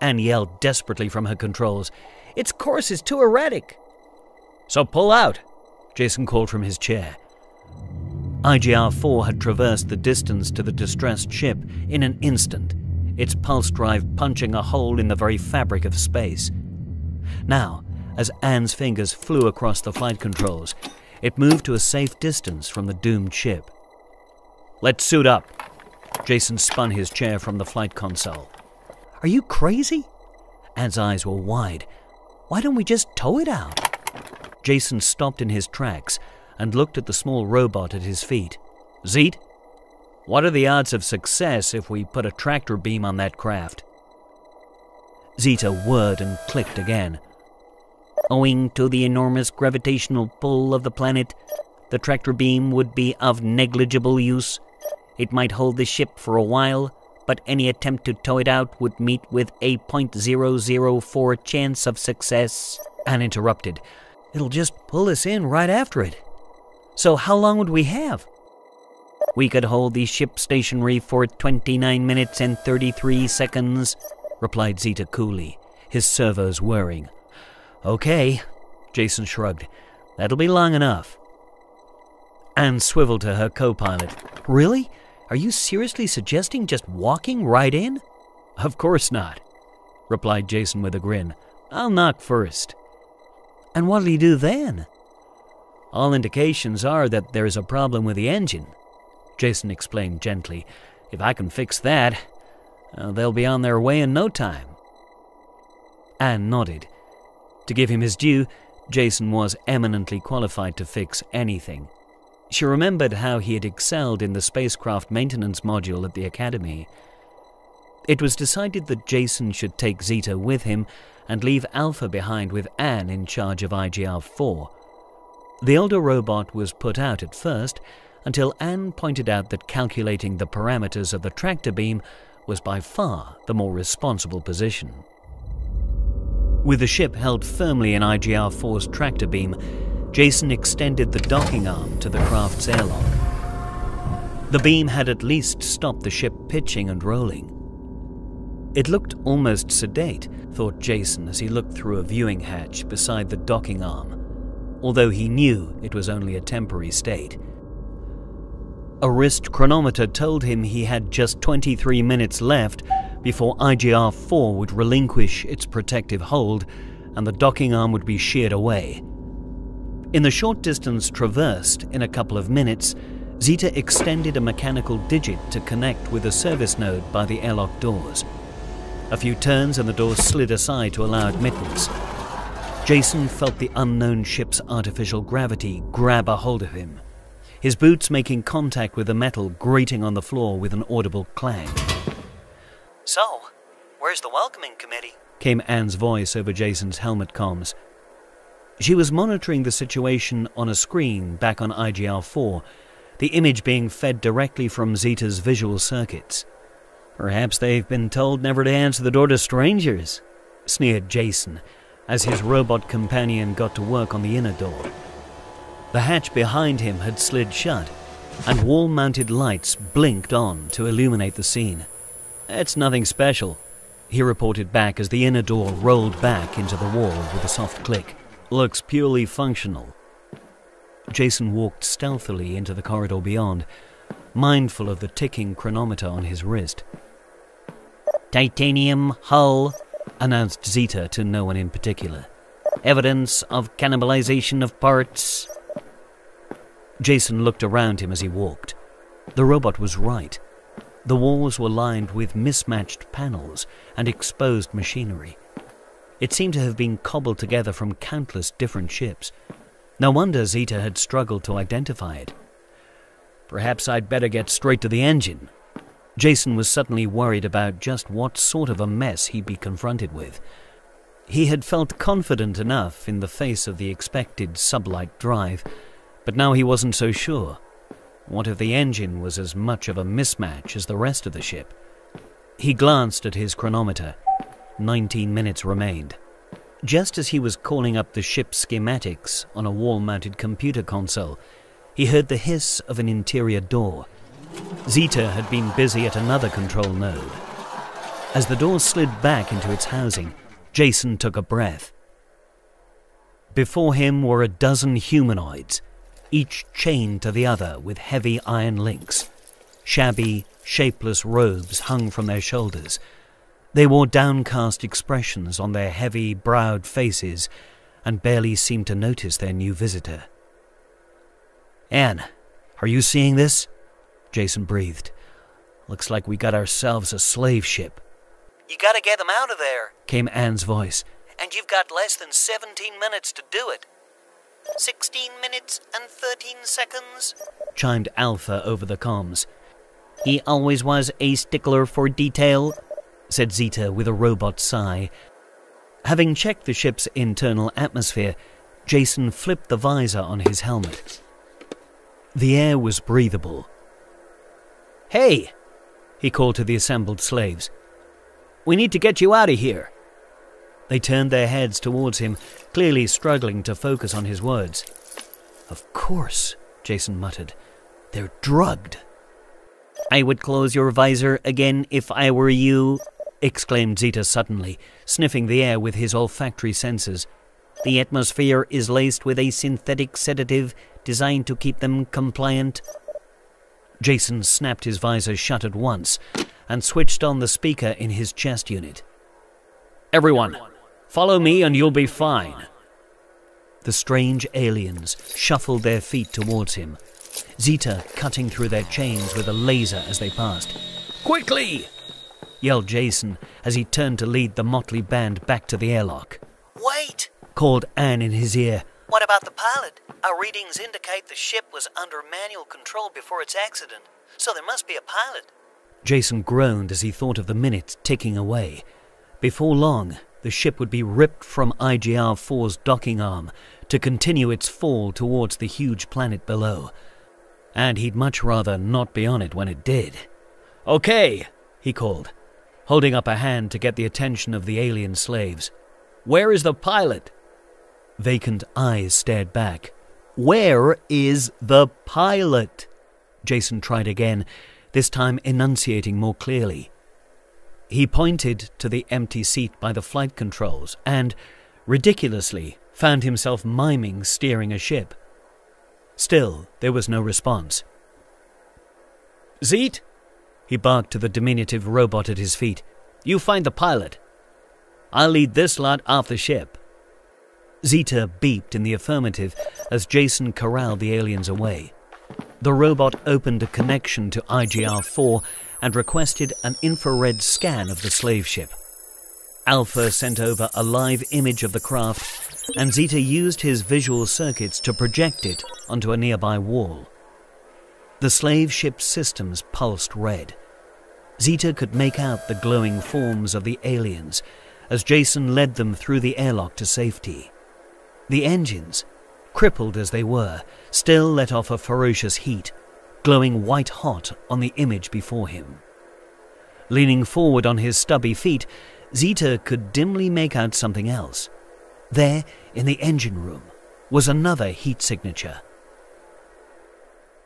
Anne yelled desperately from her controls. Its course is too erratic. So pull out, Jason called from his chair. IGR-4 had traversed the distance to the distressed ship in an instant, its pulse drive punching a hole in the very fabric of space. Now, as Anne's fingers flew across the flight controls, it moved to a safe distance from the doomed ship. Let's suit up. Jason spun his chair from the flight console. Are you crazy? Anne's eyes were wide. Why don't we just tow it out? Jason stopped in his tracks and looked at the small robot at his feet. Zete, what are the odds of success if we put a tractor beam on that craft? Zeta whirred and clicked again. Owing to the enormous gravitational pull of the planet, the tractor beam would be of negligible use. It might hold the ship for a while, but any attempt to tow it out would meet with a 0.004 chance of success. Anne interrupted. It'll just pull us in right after it. So how long would we have? We could hold the ship stationary for 29 minutes and 33 seconds, replied Zeta coolly, his servos whirring. Okay, Jason shrugged. That'll be long enough. Anne swiveled to her co-pilot. Really? Are you seriously suggesting just walking right in? Of course not, replied Jason with a grin. I'll knock first. And what'll you do then? All indications are that there's a problem with the engine, Jason explained gently. If I can fix that, they'll be on their way in no time. Anne nodded. To give him his due, Jason was eminently qualified to fix anything. She remembered how he had excelled in the spacecraft maintenance module at the Academy. It was decided that Jason should take Zeta with him and leave Alpha behind with Anne in charge of IGR-4. The older robot was put out at first, until Anne pointed out that calculating the parameters of the tractor beam was by far the more responsible position. With the ship held firmly in IGR-4's tractor beam, Jason extended the docking arm to the craft's airlock. The beam had at least stopped the ship pitching and rolling. It looked almost sedate, thought Jason as he looked through a viewing hatch beside the docking arm, although he knew it was only a temporary state. A wrist chronometer told him he had just 23 minutes left before IGR-4 would relinquish its protective hold and the docking arm would be sheared away. In the short distance traversed in a couple of minutes, Zeta extended a mechanical digit to connect with a service node by the airlock doors. A few turns and the doors slid aside to allow admittance. Jason felt the unknown ship's artificial gravity grab a hold of him, his boots making contact with the metal grating on the floor with an audible clang. So, where's the welcoming committee? Came Anne's voice over Jason's helmet comms. She was monitoring the situation on a screen back on IGR-4, the image being fed directly from Zeta's visual circuits. Perhaps they've been told never to answer the door to strangers, sneered Jason, as his robot companion got to work on the inner door. The hatch behind him had slid shut, and wall-mounted lights blinked on to illuminate the scene. It's nothing special, he reported back as the inner door rolled back into the wall with a soft click. Looks purely functional. Jason walked stealthily into the corridor beyond, mindful of the ticking chronometer on his wrist. Titanium hull, announced Zeta to no one in particular. Evidence of cannibalization of parts. Jason looked around him as he walked. The robot was right. The walls were lined with mismatched panels and exposed machinery. It seemed to have been cobbled together from countless different ships. No wonder Zeta had struggled to identify it. Perhaps I'd better get straight to the engine. Jason was suddenly worried about just what sort of a mess he'd be confronted with. He had felt confident enough in the face of the expected sublight drive, but now he wasn't so sure. What if the engine was as much of a mismatch as the rest of the ship? He glanced at his chronometer. 19 minutes remained. Just as he was calling up the ship's schematics on a wall-mounted computer console, he heard the hiss of an interior door. Zeta had been busy at another control node. As the door slid back into its housing, Jason took a breath. Before him were a dozen humanoids, each chained to the other with heavy iron links. Shabby, shapeless robes hung from their shoulders. They wore downcast expressions on their heavy-browed faces and barely seemed to notice their new visitor. "Anne, are you seeing this?" Jason breathed. "Looks like we got ourselves a slave ship." "You gotta get them out of there," came Anne's voice. "And you've got less than 17 minutes to do it." 16 minutes and 13 seconds, chimed Alpha over the comms. "He always was a stickler for detail," said Zeta with a robot sigh. Having checked the ship's internal atmosphere, Jason flipped the visor on his helmet. The air was breathable. "Hey," he called to the assembled slaves. "We need to get you out of here." They turned their heads towards him, clearly struggling to focus on his words. "Of course," Jason muttered. "They're drugged." "I would close your visor again if I were you," exclaimed Zeta suddenly, sniffing the air with his olfactory senses. "The atmosphere is laced with a synthetic sedative designed to keep them compliant." Jason snapped his visor shut at once and switched on the speaker in his chest unit. "Everyone, follow me and you'll be fine." The strange aliens shuffled their feet towards him, Zeta cutting through their chains with a laser as they passed. "Quickly!" yelled Jason as he turned to lead the motley band back to the airlock. "Wait!" called Anne in his ear. "What about the pilot? Our readings indicate the ship was under manual control before its accident, so there must be a pilot." Jason groaned as he thought of the minutes ticking away. Before long, the ship would be ripped from IGR-4's docking arm to continue its fall towards the huge planet below. And he'd much rather not be on it when it did. "Okay," he called, holding up a hand to get the attention of the alien slaves. "Where is the pilot?" Vacant eyes stared back. "Where is the pilot?" Jason tried again, this time enunciating more clearly. He pointed to the empty seat by the flight controls and, ridiculously, found himself miming steering a ship. Still, there was no response. "Zete," he barked to the diminutive robot at his feet. "You find the pilot. I'll lead this lot off the ship." Zeta beeped in the affirmative as Jason corralled the aliens away. The robot opened a connection to IGR-4 and requested an infrared scan of the slave ship. Alpha sent over a live image of the craft, and Zeta used his visual circuits to project it onto a nearby wall. The slave ship's systems pulsed red. Zeta could make out the glowing forms of the aliens as Jason led them through the airlock to safety. The engines, crippled as they were, still let off a ferocious heat, glowing white-hot on the image before him. Leaning forward on his stubby feet, Zeta could dimly make out something else. There, in the engine room, was another heat signature.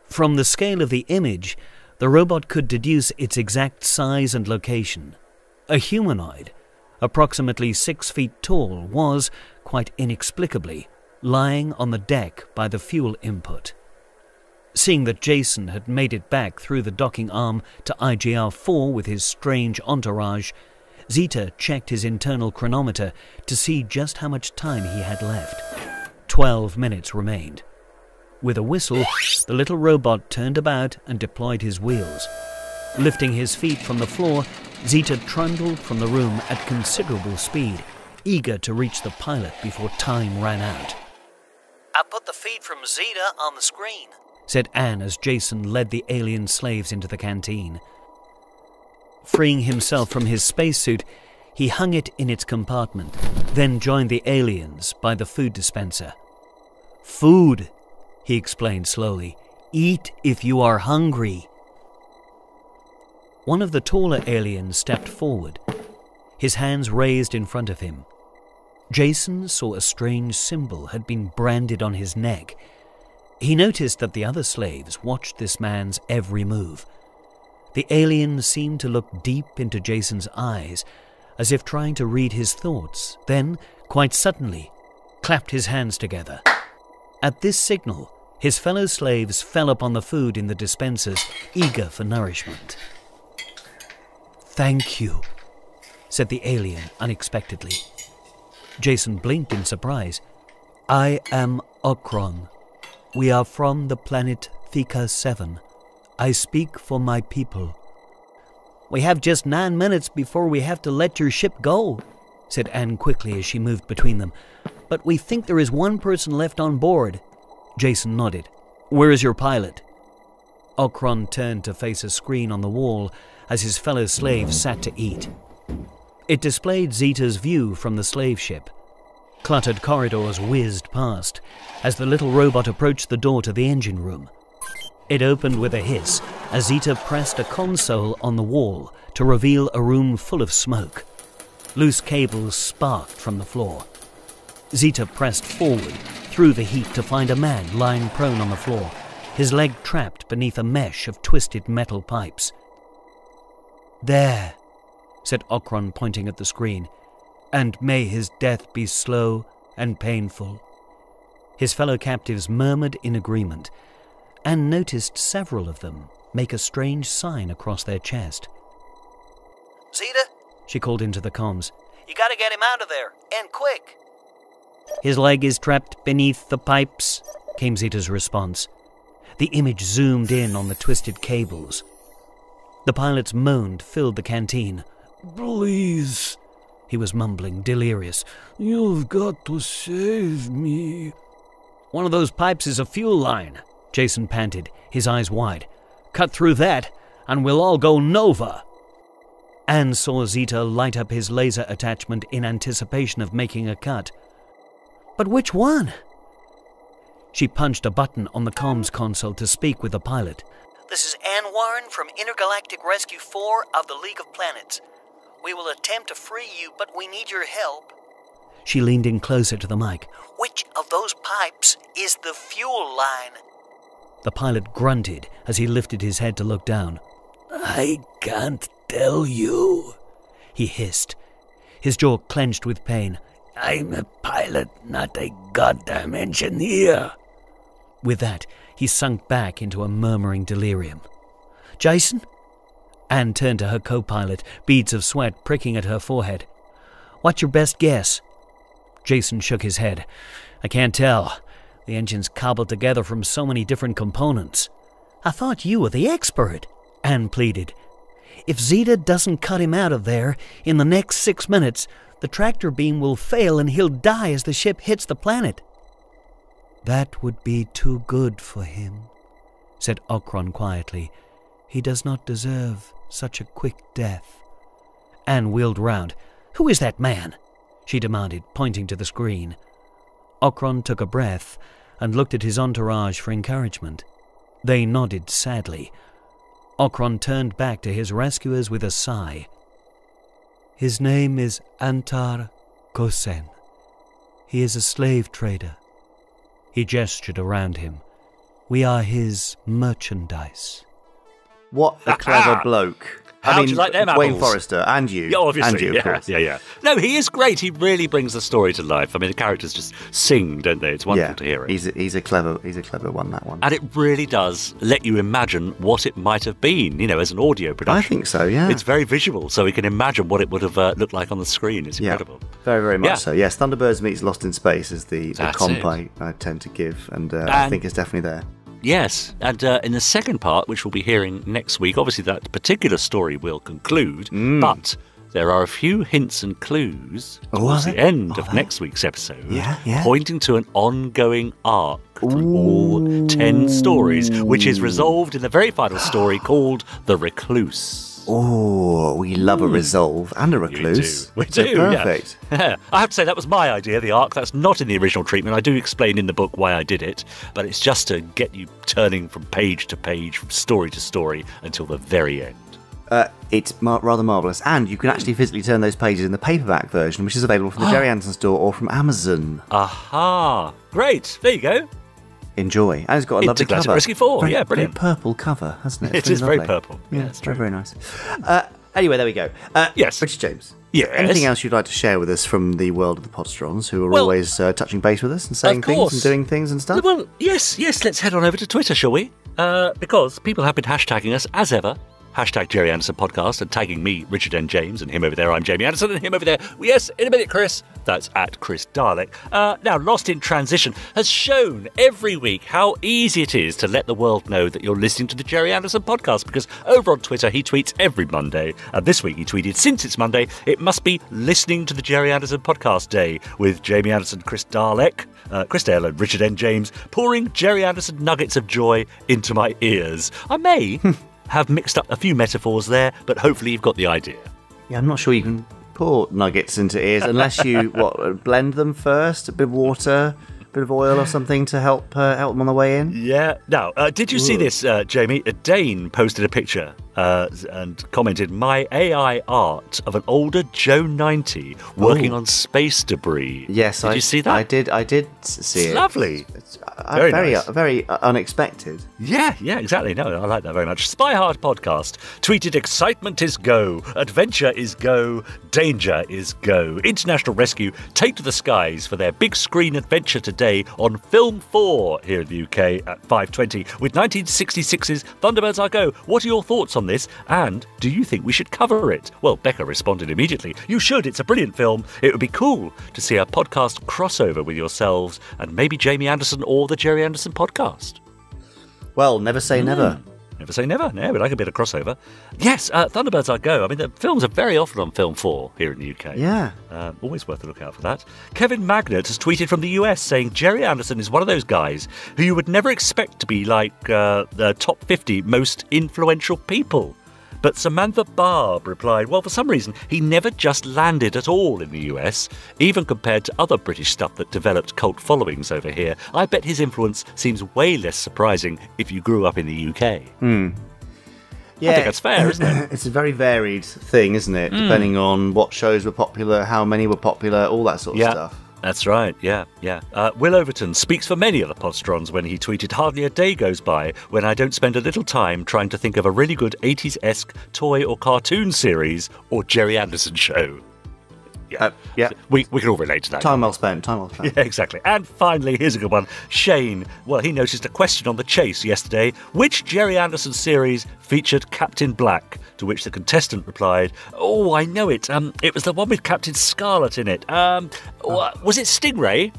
From the scale of the image, the robot could deduce its exact size and location. A humanoid, approximately 6 feet tall, was, quite inexplicably, lying on the deck by the fuel input. Seeing that Jason had made it back through the docking arm to IGR-4 with his strange entourage, Zeta checked his internal chronometer to see just how much time he had left. 12 minutes remained. With a whistle, the little robot turned about and deployed his wheels. Lifting his feet from the floor, Zeta trundled from the room at considerable speed, eager to reach the pilot before time ran out. I put the feed from Zeta on the screen, said Anne as Jason led the alien slaves into the canteen. Freeing himself from his spacesuit, he hung it in its compartment, then joined the aliens by the food dispenser. "Food," he explained slowly. "Eat if you are hungry." One of the taller aliens stepped forward, his hands raised in front of him. Jason saw a strange symbol had been branded on his neck. He noticed that the other slaves watched this man's every move. The alien seemed to look deep into Jason's eyes, as if trying to read his thoughts, then, quite suddenly, clapped his hands together. At this signal, his fellow slaves fell upon the food in the dispensers, eager for nourishment. "Thank you," said the alien unexpectedly. Jason blinked in surprise. "I am Okron. We are from the planet Thika 7. I speak for my people." "We have just 9 minutes before we have to let your ship go," said Anne quickly as she moved between them. "But we think there is one person left on board." Jason nodded. "Where is your pilot?" Okron turned to face a screen on the wall as his fellow slaves sat to eat. It displayed Zeta's view from the slave ship. Cluttered corridors whizzed past as the little robot approached the door to the engine room. It opened with a hiss as Zeta pressed a console on the wall to reveal a room full of smoke. Loose cables sparked from the floor. Zeta pressed forward through the heat to find a man lying prone on the floor, his leg trapped beneath a mesh of twisted metal pipes. "There," said Okron, pointing at the screen, "and may his death be slow and painful." His fellow captives murmured in agreement, and noticed several of them make a strange sign across their chest. "Zeta," she called into the comms, "you gotta get him out of there, and quick." "His leg is trapped beneath the pipes," came Zeta's response. The image zoomed in on the twisted cables. The pilot's moan filled the canteen. "Please," he was mumbling, delirious. "You've got to save me." "One of those pipes is a fuel line," Jason panted, his eyes wide. "Cut through that, and we'll all go Nova." Anne saw Zeta light up his laser attachment in anticipation of making a cut. "But which one?" She punched a button on the comms console to speak with the pilot. "This is Anne Warren from Intergalactic Rescue 4 of the League of Planets. We will attempt to free you, but we need your help." She leaned in closer to the mic. "Which of those pipes is the fuel line?" The pilot grunted as he lifted his head to look down. "I can't tell you," he hissed. His jaw clenched with pain. "I'm a pilot, not a goddamn engineer." With that, he sunk back into a murmuring delirium. "Jason?" Anne turned to her co-pilot, beads of sweat pricking at her forehead. "What's your best guess?" Jason shook his head. I can't tell. The engine's cobbled together from so many different components. I thought you were the expert, Anne pleaded. If Zeta doesn't cut him out of there in the next 6 minutes, the tractor beam will fail and he'll die as the ship hits the planet. That would be too good for him, said Okron quietly. He does not deserve such a quick death. Anne wheeled round. Who is that man? She demanded, pointing to the screen. Okron took a breath and looked at his entourage for encouragement. They nodded sadly. Okron turned back to his rescuers with a sigh. His name is Antar Kosen. He is a slave trader. He gestured around him. We are his merchandise. What a clever bloke. How do you like them apples? Wayne Forrester, and you. Yeah, obviously. And you, of course. Yeah. No, he is great. He really brings the story to life. I mean, the characters just sing, don't they? It's wonderful to hear it. He's a clever one, that one. And it really does let you imagine what it might have been, as an audio production. I think so, yeah. It's very visual, so we can imagine what it would have looked like on the screen. It's incredible. Very, very much so. Yes, Thunderbirds meets Lost in Space is the comp I tend to give, and I think it's definitely there. Yes, and in the second part, which we'll be hearing next week, obviously that particular story will conclude, but there are a few hints and clues towards the end of next week's episode, pointing to an ongoing arc through all 10 stories, which is resolved in the very final story called The Recluse. Oh, we love a resolve and a recluse. We do. Perfect. Yeah. I have to say, that was my idea, the arc. That's not in the original treatment. I do explain in the book why I did it, but it's just to get you turning from page to page, from story to story, until the very end. It's rather marvellous, and you can actually physically turn those pages in the paperback version, which is available from the Gerry Anderson store or from Amazon. Aha! Great. There you go. Enjoy. And it's got a lovely cover. Rescue 4, brilliant. Very purple cover, hasn't it? It is very purple. Yeah, it's very, very nice. Anyway, there we go. Yes. Richard James. Yes. Anything else you'd like to share with us from the world of the Podstrons, who are always touching base with us and saying things and doing things and stuff? Well, yes. Let's head on over to Twitter, shall we? Because people have been hashtagging us, as ever. Hashtag Gerry Anderson Podcast, and tagging me, Richard N. James, and him over there, I'm Jamie Anderson, and him over there, yes, in a minute, Chris. That's at Chris Dalek. Now, Lost in Transition has shown every week how easy it is to let the world know that you're listening to the Gerry Anderson Podcast, because over on Twitter, he tweets every Monday, and this week he tweeted, since it's Monday, it must be listening to the Gerry Anderson Podcast Day, with Jamie Anderson, Chris Dalek, Chris Dale and Richard N. James, pouring Gerry Anderson nuggets of joy into my ears. I may have mixed up a few metaphors there, but hopefully you've got the idea. Yeah, I'm not sure you can pour nuggets into ears unless you blend them first, a bit of water, a bit of oil or something to help them on the way in. Yeah. Now, did you see this, Jamie? Dane posted a picture and commented, my AI art of an older Joe 90 working on space debris. Yes, did you see that? I did see it. It's lovely. It's very nice. Very unexpected. Yeah, exactly. No, I like that very much. Spy Hard Podcast tweeted, excitement is go, adventure is go, danger is go. International Rescue take to the skies for their big screen adventure today on Film 4 here in the UK at 5:20 with 1966's Thunderbirds I Go. What are your thoughts on this, and do you think we should cover it? Well, Becca responded immediately, you should, it's a brilliant film. It would be cool to see a podcast crossover with yourselves and maybe Jamie Anderson or the Gerry Anderson Podcast. Well, never say never. Never say never. No, we like a bit of crossover. Yes, Thunderbirds I Go. I mean, the films are very often on Film 4 here in the UK. Yeah. Always worth a look out for that. Kevin Magnet has tweeted from the US saying Gerry Anderson is one of those guys who you would never expect to be like the top 50 most influential people. But Samantha Barb replied, well, for some reason, he never just landed at all in the US, even compared to other British stuff that developed cult followings over here. I bet his influence seems way less surprising if you grew up in the UK. Yeah, I think that's fair, isn't it? It's a very varied thing, isn't it? Depending on what shows were popular, how many were popular, all that sort of stuff. That's right, yeah. Will Overton speaks for many of the Podstrons when he tweeted, hardly a day goes by when I don't spend a little time trying to think of a really good 80s-esque toy or cartoon series or Gerry Anderson show. Yeah. We can all relate to that. Time well spent. Yeah, exactly. And finally, here's a good one. Shane, well, he noticed a question on The Chase yesterday. Which Gerry Anderson series featured Captain Black? To which the contestant replied, "Oh, I know it. It was the one with Captain Scarlet in it. Was it Stingray?"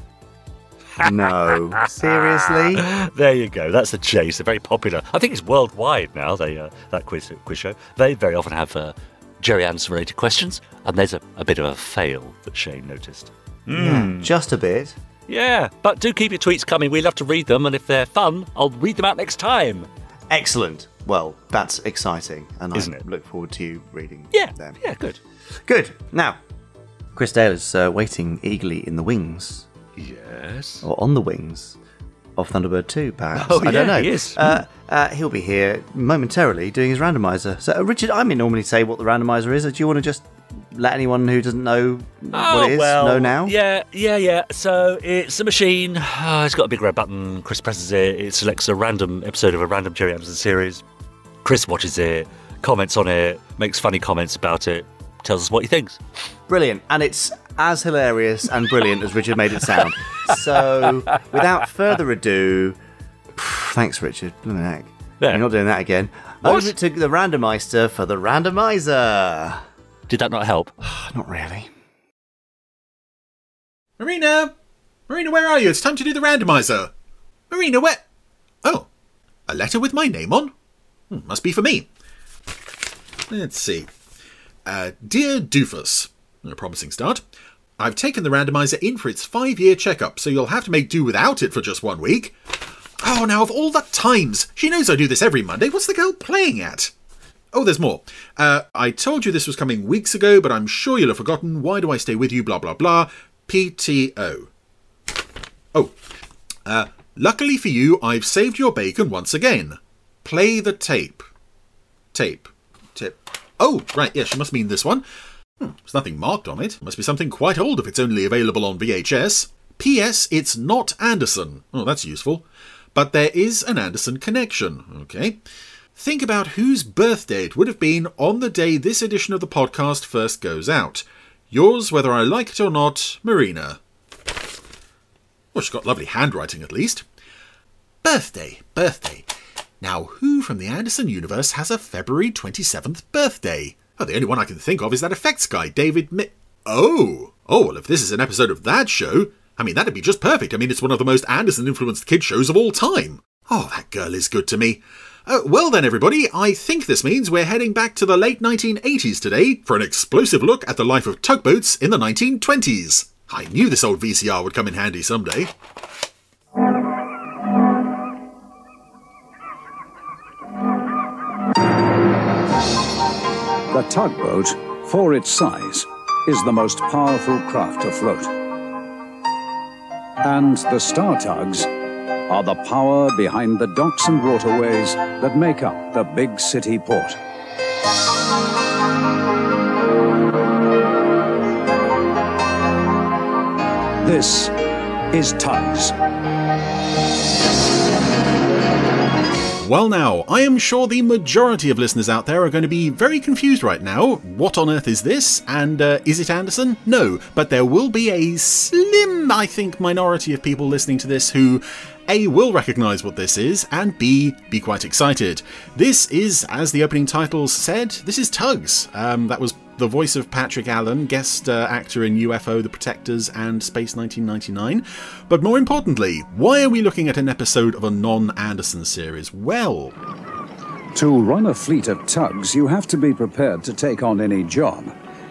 No, seriously? There you go. That's the chase. They're very popular. I think it's worldwide now. That quiz show. They very often have Gerry Anderson related questions, and there's a bit of a fail that Shane noticed. Yeah, just a bit. Yeah, but do keep your tweets coming. We love to read them, and if they're fun, I'll read them out next time. Excellent. Well, that's exciting, and Isn't I it? look forward to you reading them. Yeah, good. Good. Now, Chris Dale is waiting eagerly in the wings. Yes. Or on the wings of Thunderbird 2, perhaps. Oh, I don't know. he is. He'll be here momentarily doing his randomiser. So, Richard, I may normally say what the randomiser is. Do you want to just let anyone who doesn't know what it is know now? Yeah. So it's a machine. It's got a big red button. Chris presses it. It selects a random episode of a random Gerry Anderson series. Chris watches it, comments on it, makes funny comments about it, tells us what he thinks. Brilliant. And it's as hilarious and brilliant as Richard made it sound. So, without further ado, thanks, Richard. Blimey heck. Yeah. You're not doing that again. What? Over to the Randomiser for the Randomiser. Did that not help? Not really. Marina, where are you? It's time to do the randomiser. Marina, where? Oh, a letter with my name on? Must be for me. Let's see. Dear Doofus, a promising start. I've taken the randomiser in for its 5-year checkup, so you'll have to make do without it for just 1 week. Oh, now of all the times! She knows I do this every Monday. What's the girl playing at? Oh, there's more. I told you this was coming weeks ago, but I'm sure you'll have forgotten. Why do I stay with you? Blah, blah, blah. PTO. Oh. Luckily for you, I've saved your bacon once again. Play the tape. Tape. Oh, right, yes, she must mean this one. There's nothing marked on it. Must be something quite old if it's only available on VHS. P.S. It's not Anderson. Oh, that's useful. But there is an Anderson connection. Okay. Think about whose birthday it would have been on the day this edition of the podcast first goes out. Yours, whether I like it or not, Marina. Well, she's got lovely handwriting at least. Birthday. Now, who from the Anderson universe has a February 27th birthday? Oh, the only one I can think of is that effects guy, David Oh, well, if this is an episode of that show, I mean, that'd be just perfect. I mean, it's one of the most Anderson-influenced kid shows of all time. Oh, that girl is good to me. Well then, everybody, I think this means we're heading back to the late 1980s today for an explosive look at the life of tugboats in the 1920s. I knew this old VCR would come in handy someday. The tugboat, for its size, is the most powerful craft afloat. And the star tugs are the power behind the docks and waterways that make up the big city port. This is Tugs. Well now, I am sure the majority of listeners out there are going to be very confused right now. What on earth is this? And is it Anderson? No, but there will be a slim, I think, minority of people listening to this who A, will recognise what this is, and B, be quite excited. This is, as the opening title said, this is Tugs. That was the voice of Patrick Allen, guest actor in UFO, The Protectors and Space 1999. But more importantly, why are we looking at an episode of a non-Anderson series? Well, to run a fleet of tugs, you have to be prepared to take on any job.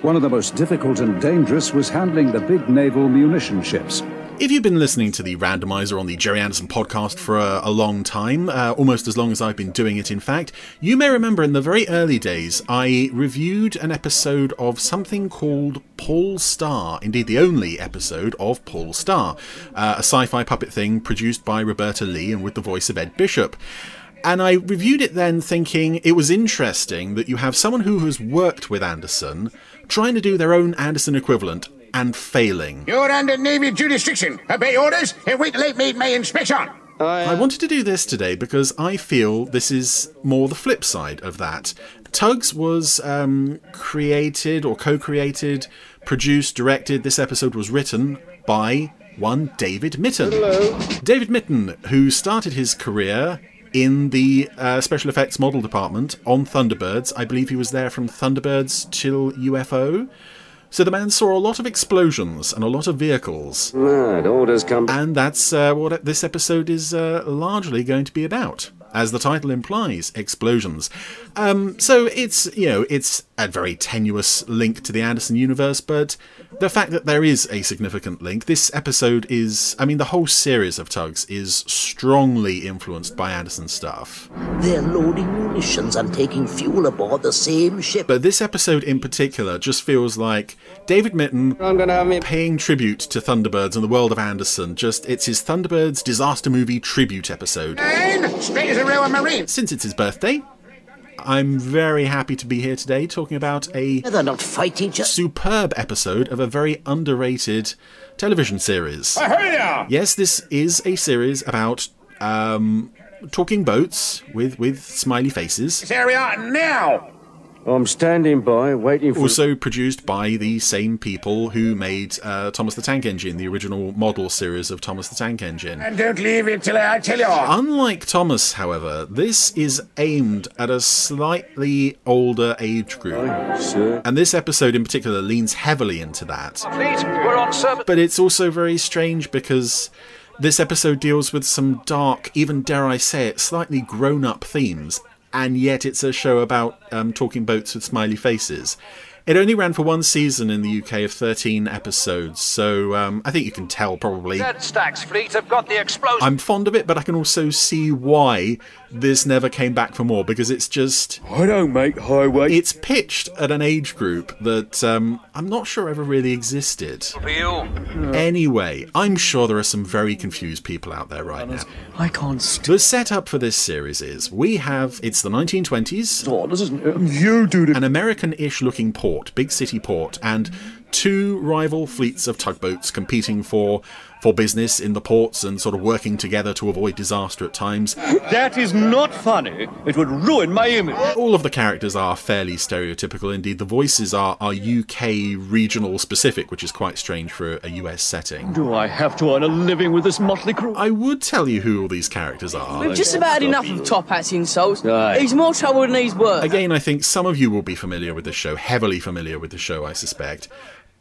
One of the most difficult and dangerous was handling the big naval munition ships. if you've been listening to the Randomiser on the Gerry Anderson podcast for a long time, almost as long as I've been doing it in fact, you may remember in the very early days I reviewed an episode of something called Paul Star, indeed the only episode of Paul Star, a sci-fi puppet thing produced by Roberta Lee and with the voice of Ed Bishop. And I reviewed it then thinking it was interesting that you have someone who has worked with Anderson trying to do their own Anderson equivalent and failing. You're under Navy jurisdiction. Obey orders and wait till they've made my inspection. I wanted to do this today because I feel this is more the flip side of that. Tugs was created or co-created, produced, directed. This episode was written by one David Mitten. Hello. David Mitten, who started his career in the special effects model department on Thunderbirds. I believe he was there from Thunderbirds till UFO. So the man saw a lot of explosions and a lot of vehicles. Mad orders come. And that's what this episode is largely going to be about. As the title implies, explosions. So it's a very tenuous link to the Anderson universe, but the fact that there is a significant link, this episode is, the whole series of Tugs is strongly influenced by Anderson stuff. They're loading munitions and taking fuel aboard the same ship. But this episode in particular just feels like David Mitton paying tribute to Thunderbirds and the world of Anderson. It's his Thunderbirds disaster movie tribute episode. And straight as a row of Marine. Since it's his birthday, I'm very happy to be here today talking about a superb episode of a very underrated television series. Yes, this is a series about talking boats with smiley faces. This area now! I'm standing by, waiting for... Also produced by the same people who made Thomas the Tank Engine, the original model series of Thomas the Tank Engine. And don't leave it till I tell you. Unlike Thomas, however, this is aimed at a slightly older age group. And this episode in particular leans heavily into that. But it's also very strange because this episode deals with some dark, even dare I say it, slightly grown-up themes. And yet it's a show about talking boats with smiley faces. It only ran for one season in the UK of 13 episodes, so I think you can tell probably. Stack's fleet have got the explosion. I'm fond of it, but I can also see why this never came back for more, because it's just... I don't make highway. It's pitched at an age group that I'm not sure ever really existed. Anyway, I'm sure there are some very confused people out there right now. I can't... The setup for this series is, it's the 1920s, You do an American-ish looking port, big city port, and two rival fleets of tugboats competing for business in the ports and sort of working together to avoid disaster at times. That is not funny. It would ruin my image. All of the characters are fairly stereotypical. Indeed, the voices are UK regional specific, which is quite strange for a US setting. Do I have to earn a living with this motley crew? I would tell you who all these characters are. We've just about had enough of Top Hat's insults. He's more trouble than he's worth. Again, I think some of you will be familiar with this show, heavily familiar with the show, I suspect.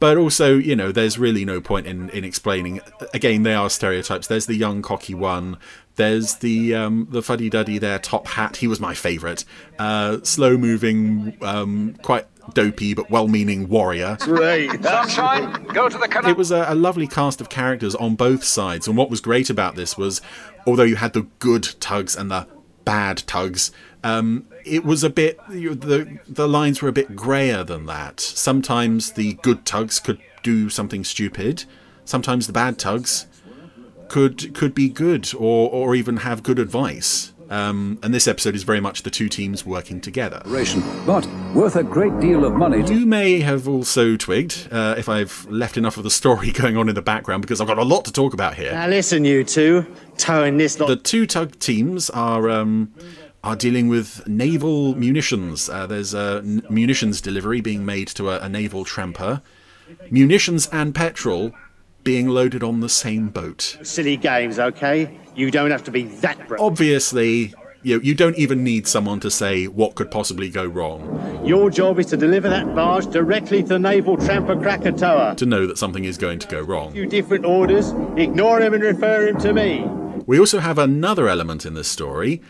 But also, there's really no point in explaining. Again, they are stereotypes. There's the young, cocky one. There's the fuddy-duddy there, Top Hat. He was my favourite. Slow-moving, quite dopey but well-meaning warrior. Great. Sunshine, go to the canal. It was a lovely cast of characters on both sides. And what was great about this was, although you had the good tugs and the bad tugs, it was a bit, the lines were a bit greyer than that. Sometimes the good tugs could do something stupid. Sometimes the bad tugs could be good or even have good advice. And this episode is very much the two teams working together. But worth a great deal of money. You may have also twigged, if I've left enough of the story going on in the background, because I've got a lot to talk about here. Now listen, you two, towing this lot. The two tug teams are dealing with naval munitions. There's a munitions delivery being made to a naval tramper. Munitions and petrol being loaded on the same boat. Silly games, okay? You don't have to be that brave. Obviously, you don't even need someone to say what could possibly go wrong. Your job is to deliver that barge directly to naval tramper Krakatoa. To know that something is going to go wrong. A few different orders, ignore him and refer him to me. We also have another element in this story.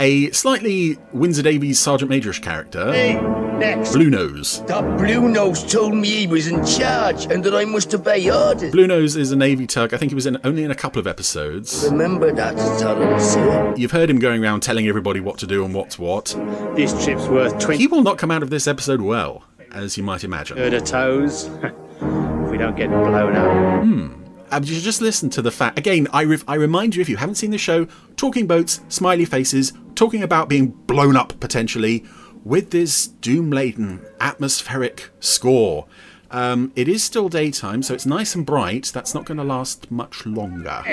A slightly Windsor Davies Sergeant Majorish character. Hey, next. Blue Nose. That Blue Nose told me he was in charge and that I must obey orders. Blue Nose is a Navy tug. I think he was only in a couple of episodes. Remember that, sir. You've heard him going around telling everybody what to do and what's what. This trip's worth 20. He will not come out of this episode well, as you might imagine. Herd of toes. If we don't get blown up. You just listen to the fact. Again, I remind you, if you haven't seen the show, talking boats, smiley faces, talking about being blown up potentially, with this doom-laden atmospheric score. It is still daytime, so it's nice and bright. That's not going to last much longer.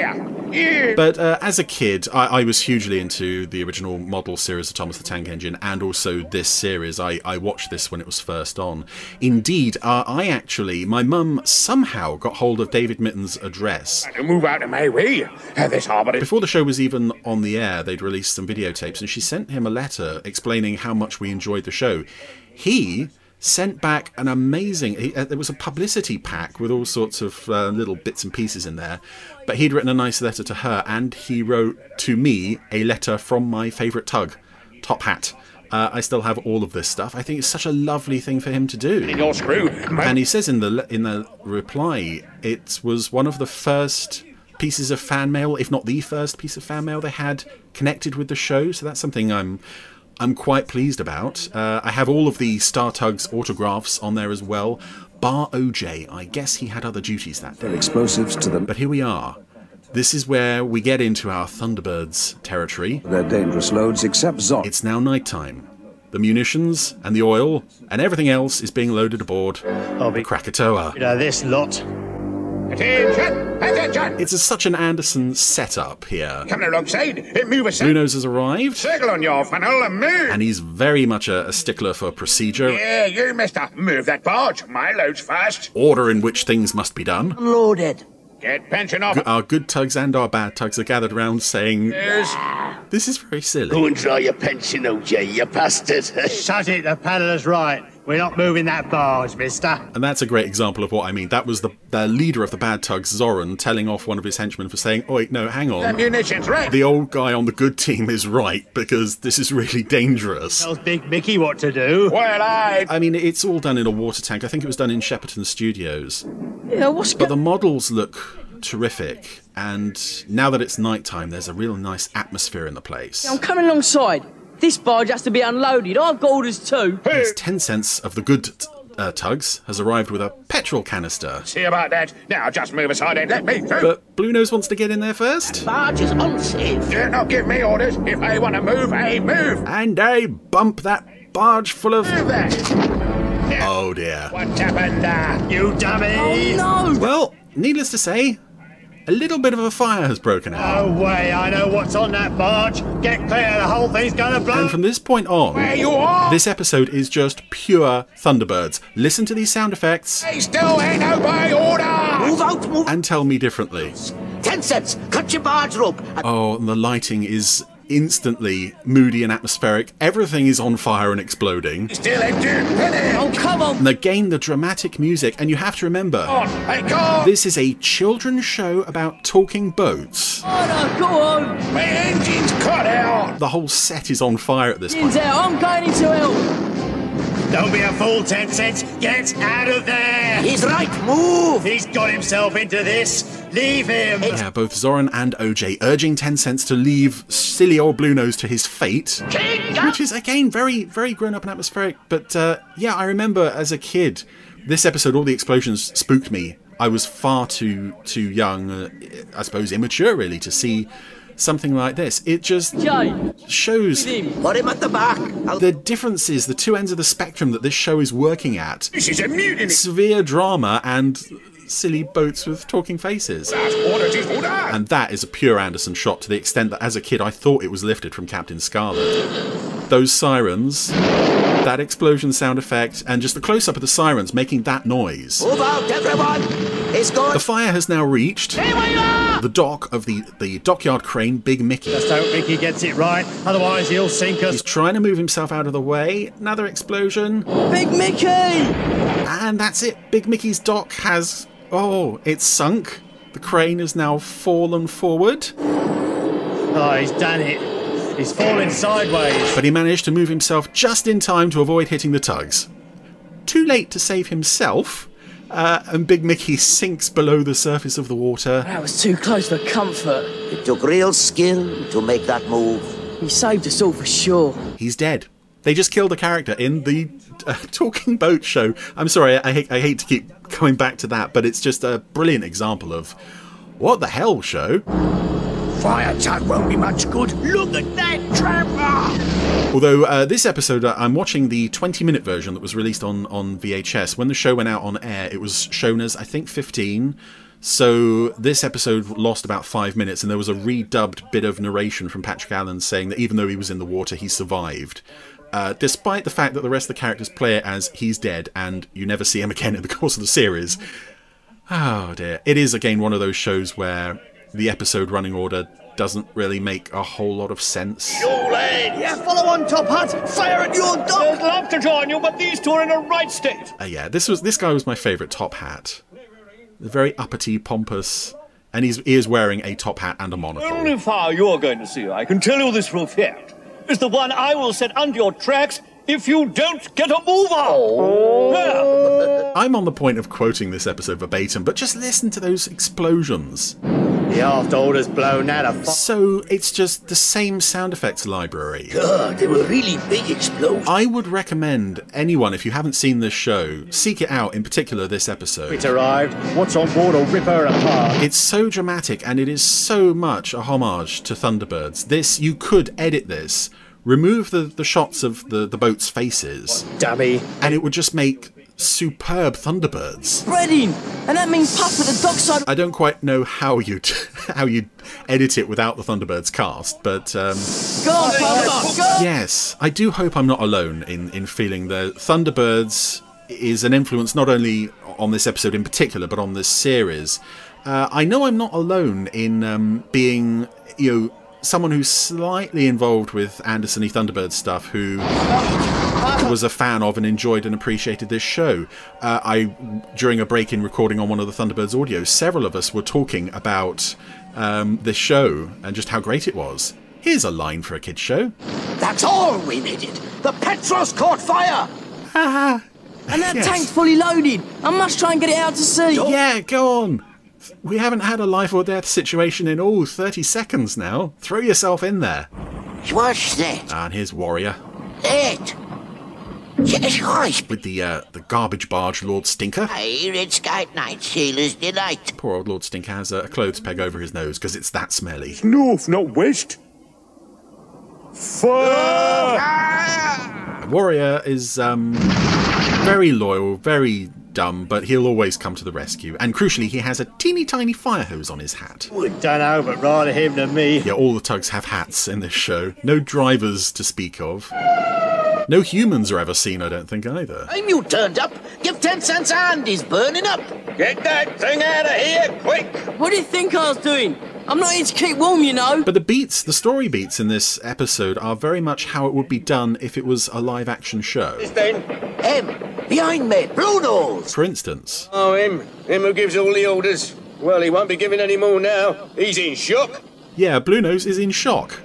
But as a kid, I was hugely into the original model series of Thomas the Tank Engine, and also this series. I watched this when it was first on. Indeed, my mum somehow got hold of David Mitten's address. Move out of my way. Before the show was even on the air, they'd released some videotapes, and she sent him a letter explaining how much we enjoyed the show. He sent back an amazing... there was a publicity pack with all sorts of little bits and pieces in there, but he'd written a nice letter to her, and he wrote to me a letter from my favourite tug, Top Hat. I still have all of this stuff. I think it's such a lovely thing for him to do. You're screwed. And he says in the reply, it was one of the first pieces of fan mail, if not the first piece of fan mail they had connected with the show, so that's something I'm quite pleased about. I have all of the Star Tugs autographs on there as well. Bar OJ, I guess he had other duties that day. Explosives to them. But here we are. This is where we get into our Thunderbirds territory. They're dangerous loads, except Zod. It's now nighttime. The munitions and the oil and everything else is being loaded aboard the Krakatoa. This lot. Attention! Attention! It's such an Anderson setup here. Coming alongside. Move aside. Blue Nose has arrived. Circle on your funnel and move. And he's very much a stickler for procedure. Yeah, you mister. Move that barge. My load's fast. Order in which things must be done. Unloaded. Get pension off. Our good tugs and our bad tugs are gathered around saying, this is very silly. Go and draw your pension, OJ, you bastard. Shut it, the paddler's right. We're not moving that barge, mister. And that's a great example of what I mean. That was the leader of the bad tugs, Zoran, telling off one of his henchmen for saying, oh wait, no, hang on. The munitions right. The old guy on the good team is right, because this is really dangerous. Tells Big Mickey what to do. Well, I mean, it's all done in a water tank. I think it was done in Shepperton Studios. Yeah, but the models look terrific, and now that it's nighttime, there's a real nice atmosphere in the place. I'm coming alongside. This barge has to be unloaded. I've got orders too. There's 10 cents of the good tugs has arrived with a petrol canister. See about that. Now just move aside and let me through. But Blue Nose wants to get in there first. Barge is unsafe. Do not give me orders. If I want to move, I move. And I bump that barge full of... Move that. Oh dear. What happened there? You dummy! Oh no! Well, needless to say, a little bit of a fire has broken out. No way, I know what's on that barge. Get clear, the whole thing's gonna blow. And from this point on, Where you are? this episode is just pure Thunderbirds. Listen to these sound effects. They still ain't obey order. Move out, move. And tell me differently. 10 cents. Cut your barge rope. Oh, and the lighting is instantly moody and atmospheric. Everything is on fire and exploding. Still ain't doing penny. Oh, come on. And again, the dramatic music. And you have to remember, this is a children's show about talking boats. Oh no, go on. My engine's cut out. The whole set is on fire at this point. Engine's out. I'm going into help. Don't be a fool, 10 cents. Get out of there. He's right. Move. He's got himself into this. Leave him. Yeah, both Zoran and OJ urging 10 cents to leave silly old Blue Nose to his fate, which is, again, very, very grown-up and atmospheric. But, yeah, I remember as a kid, this episode, all the explosions spooked me. I was far too young, I suppose immature, really, to see something like this. It just shows Put him at the back. the differences, the two ends of the spectrum that this show is working at. This is a mutiny. Severe drama and silly boats with talking faces. And that is a pure Anderson shot, to the extent that as a kid I thought it was lifted from Captain Scarlet. Those sirens, that explosion sound effect, and just the close-up of the sirens making that noise. Move out, everyone. It's going. The fire has now reached the dock of the dockyard crane Big Mickey. Just hope Mickey gets it right, otherwise he'll sink us. He's trying to move himself out of the way. Another explosion. Big Mickey! And that's it. Big Mickey's dock has... Oh, it's sunk. The crane has now fallen forward. Oh, he's done it. He's falling sideways. But he managed to move himself just in time to avoid hitting the tugs. Too late to save himself, and Big Mickey sinks below the surface of the water. That was too close for comfort. It took real skill to make that move. He saved us all for sure. He's dead. They just killed a character in the Talking Boat show. I'm sorry, I hate to keep coming back to that, but it's just a brilliant example of what the hell show. fire tug won't be much good. Look at that tramper! Although this episode, I'm watching the 20-minute version that was released on VHS. When the show went out on air, it was shown as, I think, 15. So this episode lost about 5 minutes, and there was a redubbed bit of narration from Patrick Allen saying that even though he was in the water, he survived. Despite the fact that the rest of the characters play it as he's dead and you never see him again in the course of the series. Oh dear. It is again one of those shows where the episode running order doesn't really make a whole lot of sense. Your lad! Yeah, follow on, Top Hat! Fire at your dog! I'd love to join you, but these two are in a right state. Yeah, this guy was my favourite Top Hat. Very uppity, pompous, and he is wearing a top hat and a monocle. The only fire you're going to see, I can tell you this for a fact, is the one I will set under your tracks if you don't get a move on. Yeah. I'm on the point of quoting this episode verbatim, but just listen to those explosions. The aft order's blown out of... So it's just the same sound effects library. God, they were really big explosions. I would recommend anyone, if you haven't seen this show, seek it out, in particular this episode. It's arrived. What's on board will rip her apart. It's so dramatic, and it is so much a homage to Thunderbirds. This, you could edit this, remove the shots of the boat's faces. What, dummy. And it would just make superb Thunderbirds. Spreading, and that means Puff at the dockside. I don't quite know how you'd edit it without the Thunderbirds cast, but go on. Yes, I do hope I'm not alone in feeling that Thunderbirds is an influence not only on this episode in particular, but on this series. I know I'm not alone in being, someone who's slightly involved with Anderson E. Thunderbird stuff, who was a fan of and enjoyed and appreciated this show. During a break in recording on one of the Thunderbirds audios, several of us were talking about this show and just how great it was. Here's a line for a kid's show. That's all we needed. The Petros caught fire. And that tank's fully loaded. I must try and get it out to sea. Yeah, go on. We haven't had a life or death situation in 30 seconds now. Throw yourself in there. What's that? And here's Warrior. That? Yes, with the garbage barge Lord Stinker. Aye, Red Sky Night, Sailor's Delight. Poor old Lord Stinker has a clothes peg over his nose because it's that smelly. North, not west. Fire! Warrior is very loyal, very dumb, but he'll always come to the rescue. And crucially, he has a teeny tiny fire hose on his hat. Don't know, but rather him than me. Yeah, all the tugs have hats in this show. No drivers to speak of. No humans are ever seen, I don't think, either. I'm you turned up. Give 10 cents a hand, he's burning up. Get that thing out of here, quick! What do you think I was doing? I'm not here to keep warm, you know. But the story beats in this episode are very much how it would be done if it was a live-action show. Behind me, Blue Nose. For instance. Oh, him who gives all the orders. Well, he won't be giving any more now. He's in shock. Yeah, Blue Nose is in shock.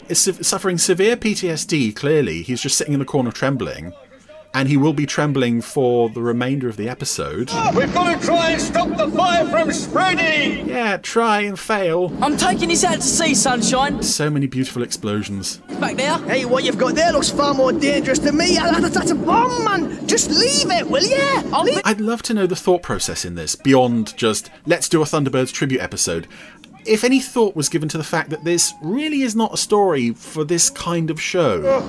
Is suffering severe PTSD, clearly. He's just sitting in the corner trembling. And he will be trembling for the remainder of the episode. We've got to try and stop the fire from spreading! Yeah, try and fail. I'm taking this out to sea, Sunshine. So many beautiful explosions. Back there. Hey, what you've got there looks far more dangerous than me. That's a bomb, man. Just leave it, will ya? I'd love to know the thought process in this, beyond just, let's do a Thunderbirds tribute episode. If any thought was given to the fact that this really is not a story for this kind of show,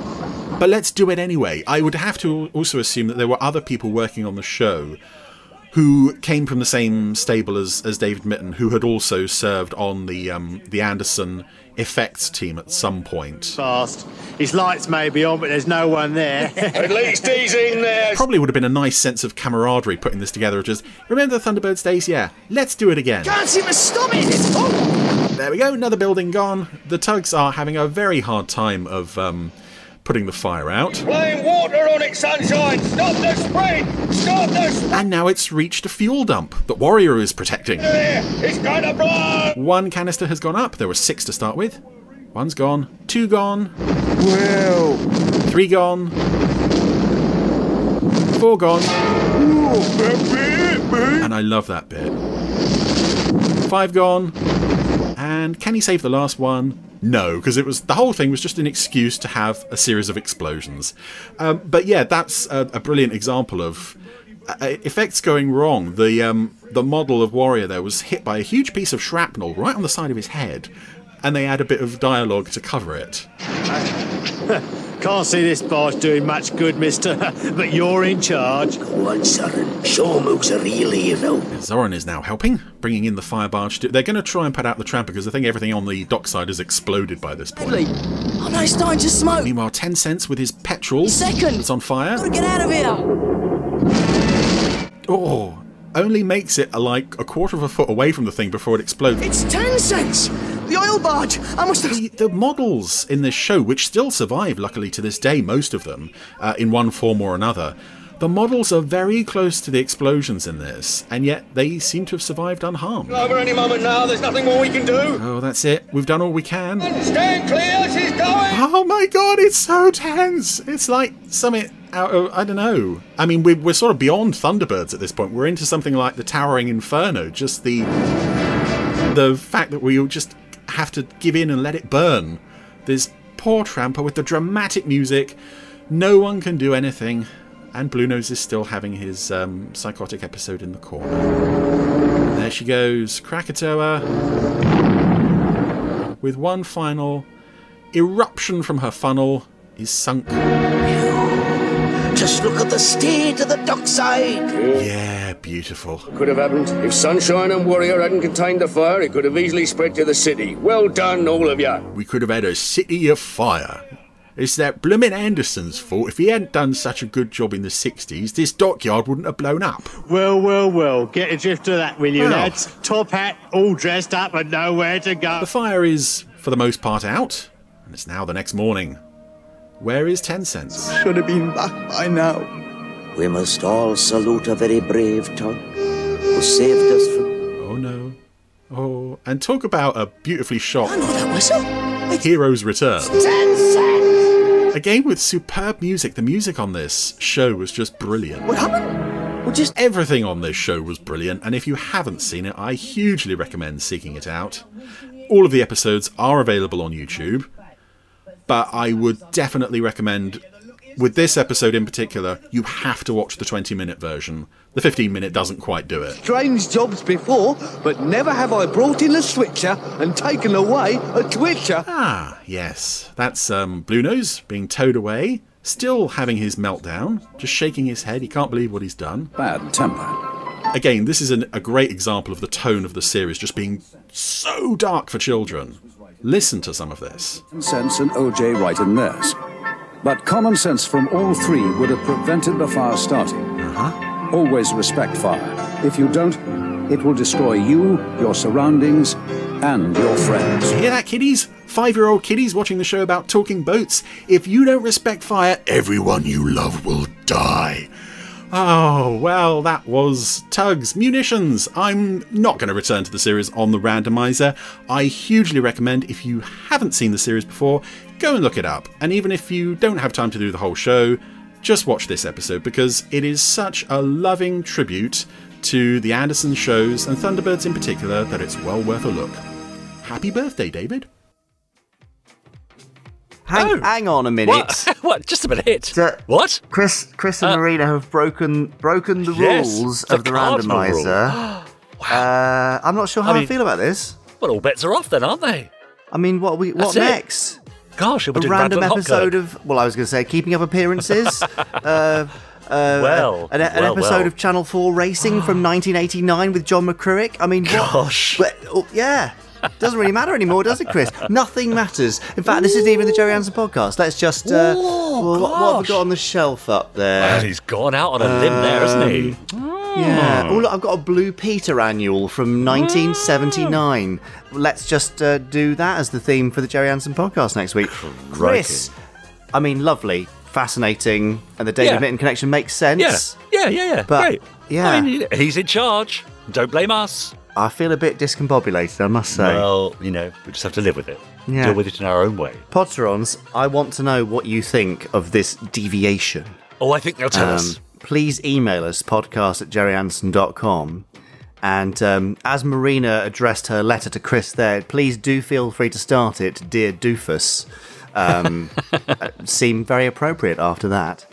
but let's do it anyway. I would have to also assume that there were other people working on the show who came from the same stable as David Mitton, who had also served on the Anderson effects team at some point. Fast. His lights may be on, but there's no one there. At least he's in there. Probably would have been a nice sense of camaraderie putting this together. Just remember the Thunderbirds days? Yeah, let's do it again. Can't seem to stop it. There we go. Another building gone. The tugs are having a very hard time of putting the fire out. Plain water on it, Sunshine. Stop the spread. Stop the spread. And now it's reached a fuel dump that Warrior is protecting. It's going to blow. One canister has gone up. There were 6 to start with. 1's gone. 2 gone. Well. 3 gone. 4 gone. And I love that bit. 5 gone. And can he save the last one? No, because the whole thing was just an excuse to have a series of explosions. But yeah, that's a brilliant example of effects going wrong. The model of Warrior there was hit by a huge piece of shrapnel right on the side of his head. and they add a bit of dialogue to cover it. Can't see this barge doing much good, mister, but you're in charge. Go on, Zoran. Show him who's a real hero. Zoran is now helping, bringing in the fire barge. They're going to try and put out the tramper because I think everything on the dockside has exploded by this point. Oh no, it's starting to smoke. Meanwhile, 10 Cents with his petrol is on fire. Gotta get out of here. Oh, only makes it like a quarter of a foot away from the thing before it explodes. It's 10 cents! The oil barge! I must have... The models in this show, which still survive, luckily to this day, most of them, in one form or another, the models are very close to the explosions in this, and yet they seem to have survived unharmed. Over any moment now, there's nothing more we can do. Oh, that's it. We've done all we can. Stand clear, she's going! Oh my god, it's so tense! It's like something out of, I don't know. I mean, we're sort of beyond Thunderbirds at this point. We're into something like the Towering Inferno. Just the fact that we just have to give in and let it burn. This poor tramper with the dramatic music. No one can do anything. And Blue Nose is still having his psychotic episode in the corner. And there she goes, Krakatoa, with one final eruption from her funnel, is sunk. Just look at the state of the dockside. Yeah, beautiful. Could have happened. If Sunshine and Warrior hadn't contained the fire, it could have easily spread to the city. Well done, all of you. We could have had a city of fire. It's that bloomin' Anderson's fault. If he hadn't done such a good job in the 60s, this dockyard wouldn't have blown up. Well. Get a drift of that, will you, lads? Top hat, all dressed up and nowhere to go. The fire is, for the most part, out. And it's now the next morning. Where is 10 Cents? Should have been back by now. We must all salute a very brave Tug who saved us from... Oh no. Oh, and talk about a beautifully shot I know that whistle. Hero's Return. 10 cents! Again with superb music. The music on this show was just brilliant. What happened? Well, just everything on this show was brilliant, and if you haven't seen it, I hugely recommend seeking it out. All of the episodes are available on YouTube. But I would definitely recommend, with this episode in particular, you have to watch the 20-minute version. The 15-minute doesn't quite do it. Strange jobs before, but never have I brought in a switcher and taken away a twitcher. Ah, yes. That's Blue Nose being towed away, still having his meltdown, just shaking his head. He can't believe what he's done. Bad temper. Again, this is a great example of the tone of the series just being so dark for children. Listen to some of this. Sense and OJ right in theirs. But common sense from all three would have prevented the fire starting. Always respect fire. If you don't, it will destroy you, your surroundings, and your friends. You hear that, kiddies? 5-year-old kiddies watching the show about talking boats. If you don't respect fire, everyone you love will die. Oh, well, that was Tugs Munitions. I'm not going to return to the series on the Randomiser. I hugely recommend, if you haven't seen the series before, go and look it up. And even if you don't have time to do the whole show, just watch this episode, because it is such a loving tribute to the Anderson shows, and Thunderbirds in particular, that it's well worth a look. Happy birthday, David. Hang on a minute. What? Just a minute. What? Chris and Marina have broken the rules of the Randomiser. Wow. I'm not sure how I feel about this. Well, all bets are off then, aren't they? I mean, what next? Gosh, a random episode of, well, I was going to say keeping up appearances. An episode of Channel 4 Racing from 1989 with John McCurrick. I mean, gosh. Yeah. Doesn't really matter anymore, does it, Chris? Nothing matters. In fact, this isn't even the Gerry Anderson Podcast. Let's just... what have we got on the shelf up there? Well, he's gone out on a limb there, hasn't he? Yeah. Oh, look, I've got a Blue Peter annual from 1979. Let's just do that as the theme for the Gerry Anderson Podcast next week. Chris, I mean, lovely, fascinating, and the David Mitton connection makes sense. Yeah. But, great. Yeah. I mean, he's in charge. Don't blame us. I feel a bit discombobulated, I must say. Well, we just have to live with it. Yeah. Deal with it in our own way. Podsterons, I want to know what you think of this deviation. Oh, I think they'll tell us. Please email us, podcast@gerryanderson.com. And as Marina addressed her letter to Chris there, please do feel free to start it, Dear Doofus. Seemed very appropriate after that.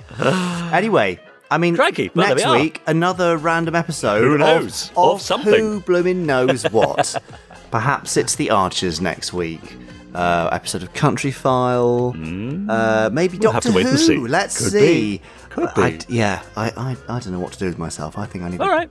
Anyway... I mean, next week, another random episode who knows? Of something. Who bloomin' knows what. Perhaps it's the Archers next week. Episode of Country File. Maybe We'll Doctor have to wait Who. and see. Let's Could see. Could be. I don't know what to do with myself. I think I need All right.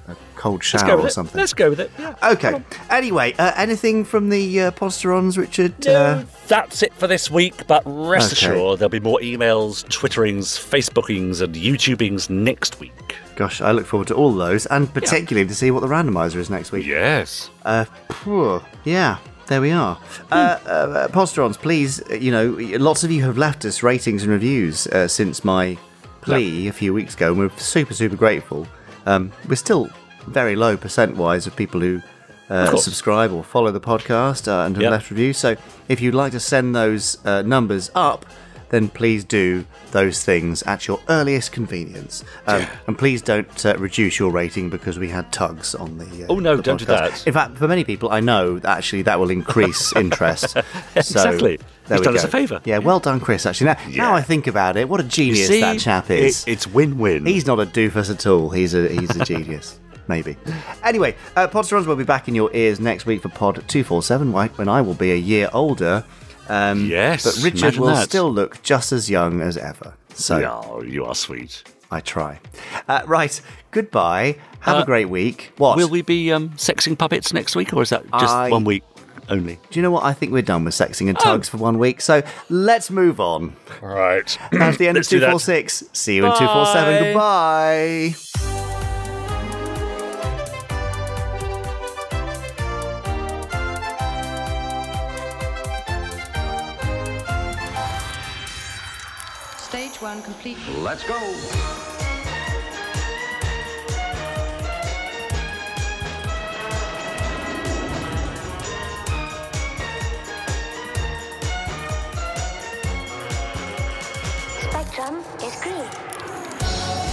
a cold Let's go shower with or it. something. Let's go with it. Yeah. Okay. Anyway, anything from the Podsterons, Richard? No, that's it for this week, but rest Okay. assured there'll be more emails, Twitterings, Facebookings and YouTubings next week. Gosh, I look forward to all those, and particularly to see what the randomizer is next week. Yes. Yeah, there we are. Podsterons, please, lots of you have left us ratings and reviews since my plea a few weeks ago, and we're super, super grateful. We're still very low percent-wise of people who subscribe or follow the podcast and have left reviews, so if you'd like to send those numbers up, then please do those things at your earliest convenience. And please don't reduce your rating because we had tugs on the Oh no, the don't do podcast. that. In fact, for many people, I know that actually that will increase interest. Exactly. There He's we done go. us a favour. Yeah, well done, Chris, actually. Now I think about it, what a genius see, that chap is. It's win-win. He's not a doofus at all. He's a genius. Maybe. Anyway, Podsterons will be back in your ears next week for Pod 247, when I will be a year older. Yes, but Richard imagine will that. still look just as young as ever. So Oh, you are sweet. I try. Right, goodbye. Have a great week. What? Will we be sexing puppets next week, or is that just 1 week only? Do you know what? I think we're done with sexing and tugs for 1 week, so let's move on. Right. That's the end of Let's do that. 246. See you in 247. Goodbye. Stage 1 complete. Let's go. Spectrum is green.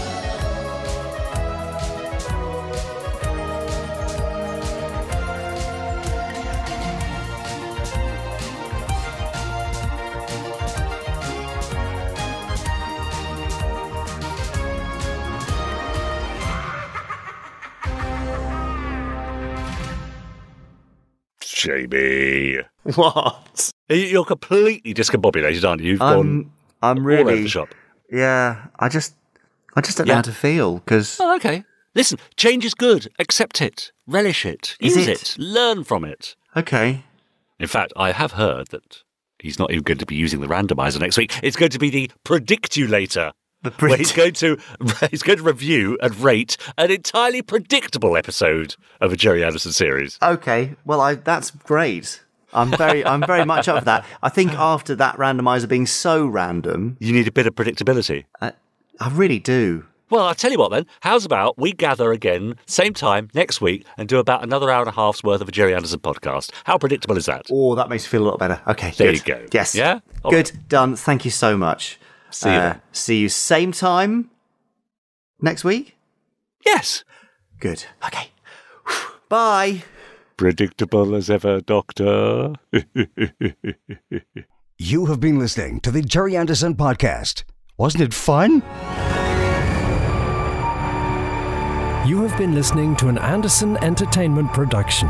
Jamie. What? You're completely discombobulated, aren't you? You've gone I'm all really over the shop. Yeah, I just don't know how to feel because Oh, okay. Listen, change is good. Accept it. Relish it. Is Use it? it. Learn from it. Okay. In fact, I have heard that he's not even going to be using the randomizer next week. It's going to be the Predictulator. Where he's going to review and rate an entirely predictable episode of a Gerry Anderson series. Okay, well, that's great. I'm very much up for that. I think after that randomizer being so random, you need a bit of predictability. I really do. Well, I'll tell you what then. How's about we gather again, same time, next week, and do about another hour and a half's worth of a Gerry Anderson podcast? How predictable is that? Oh, that makes me feel a lot better. Okay, there good. you go. Yes. Yeah? All Good, right. done. Thank you so much. See you then. See you same time next week? Yes. Good. Okay. Bye. Predictable as ever, Doctor. You have been listening to the Gerry Anderson Podcast. Wasn't it fun? You have been listening to an Anderson Entertainment production.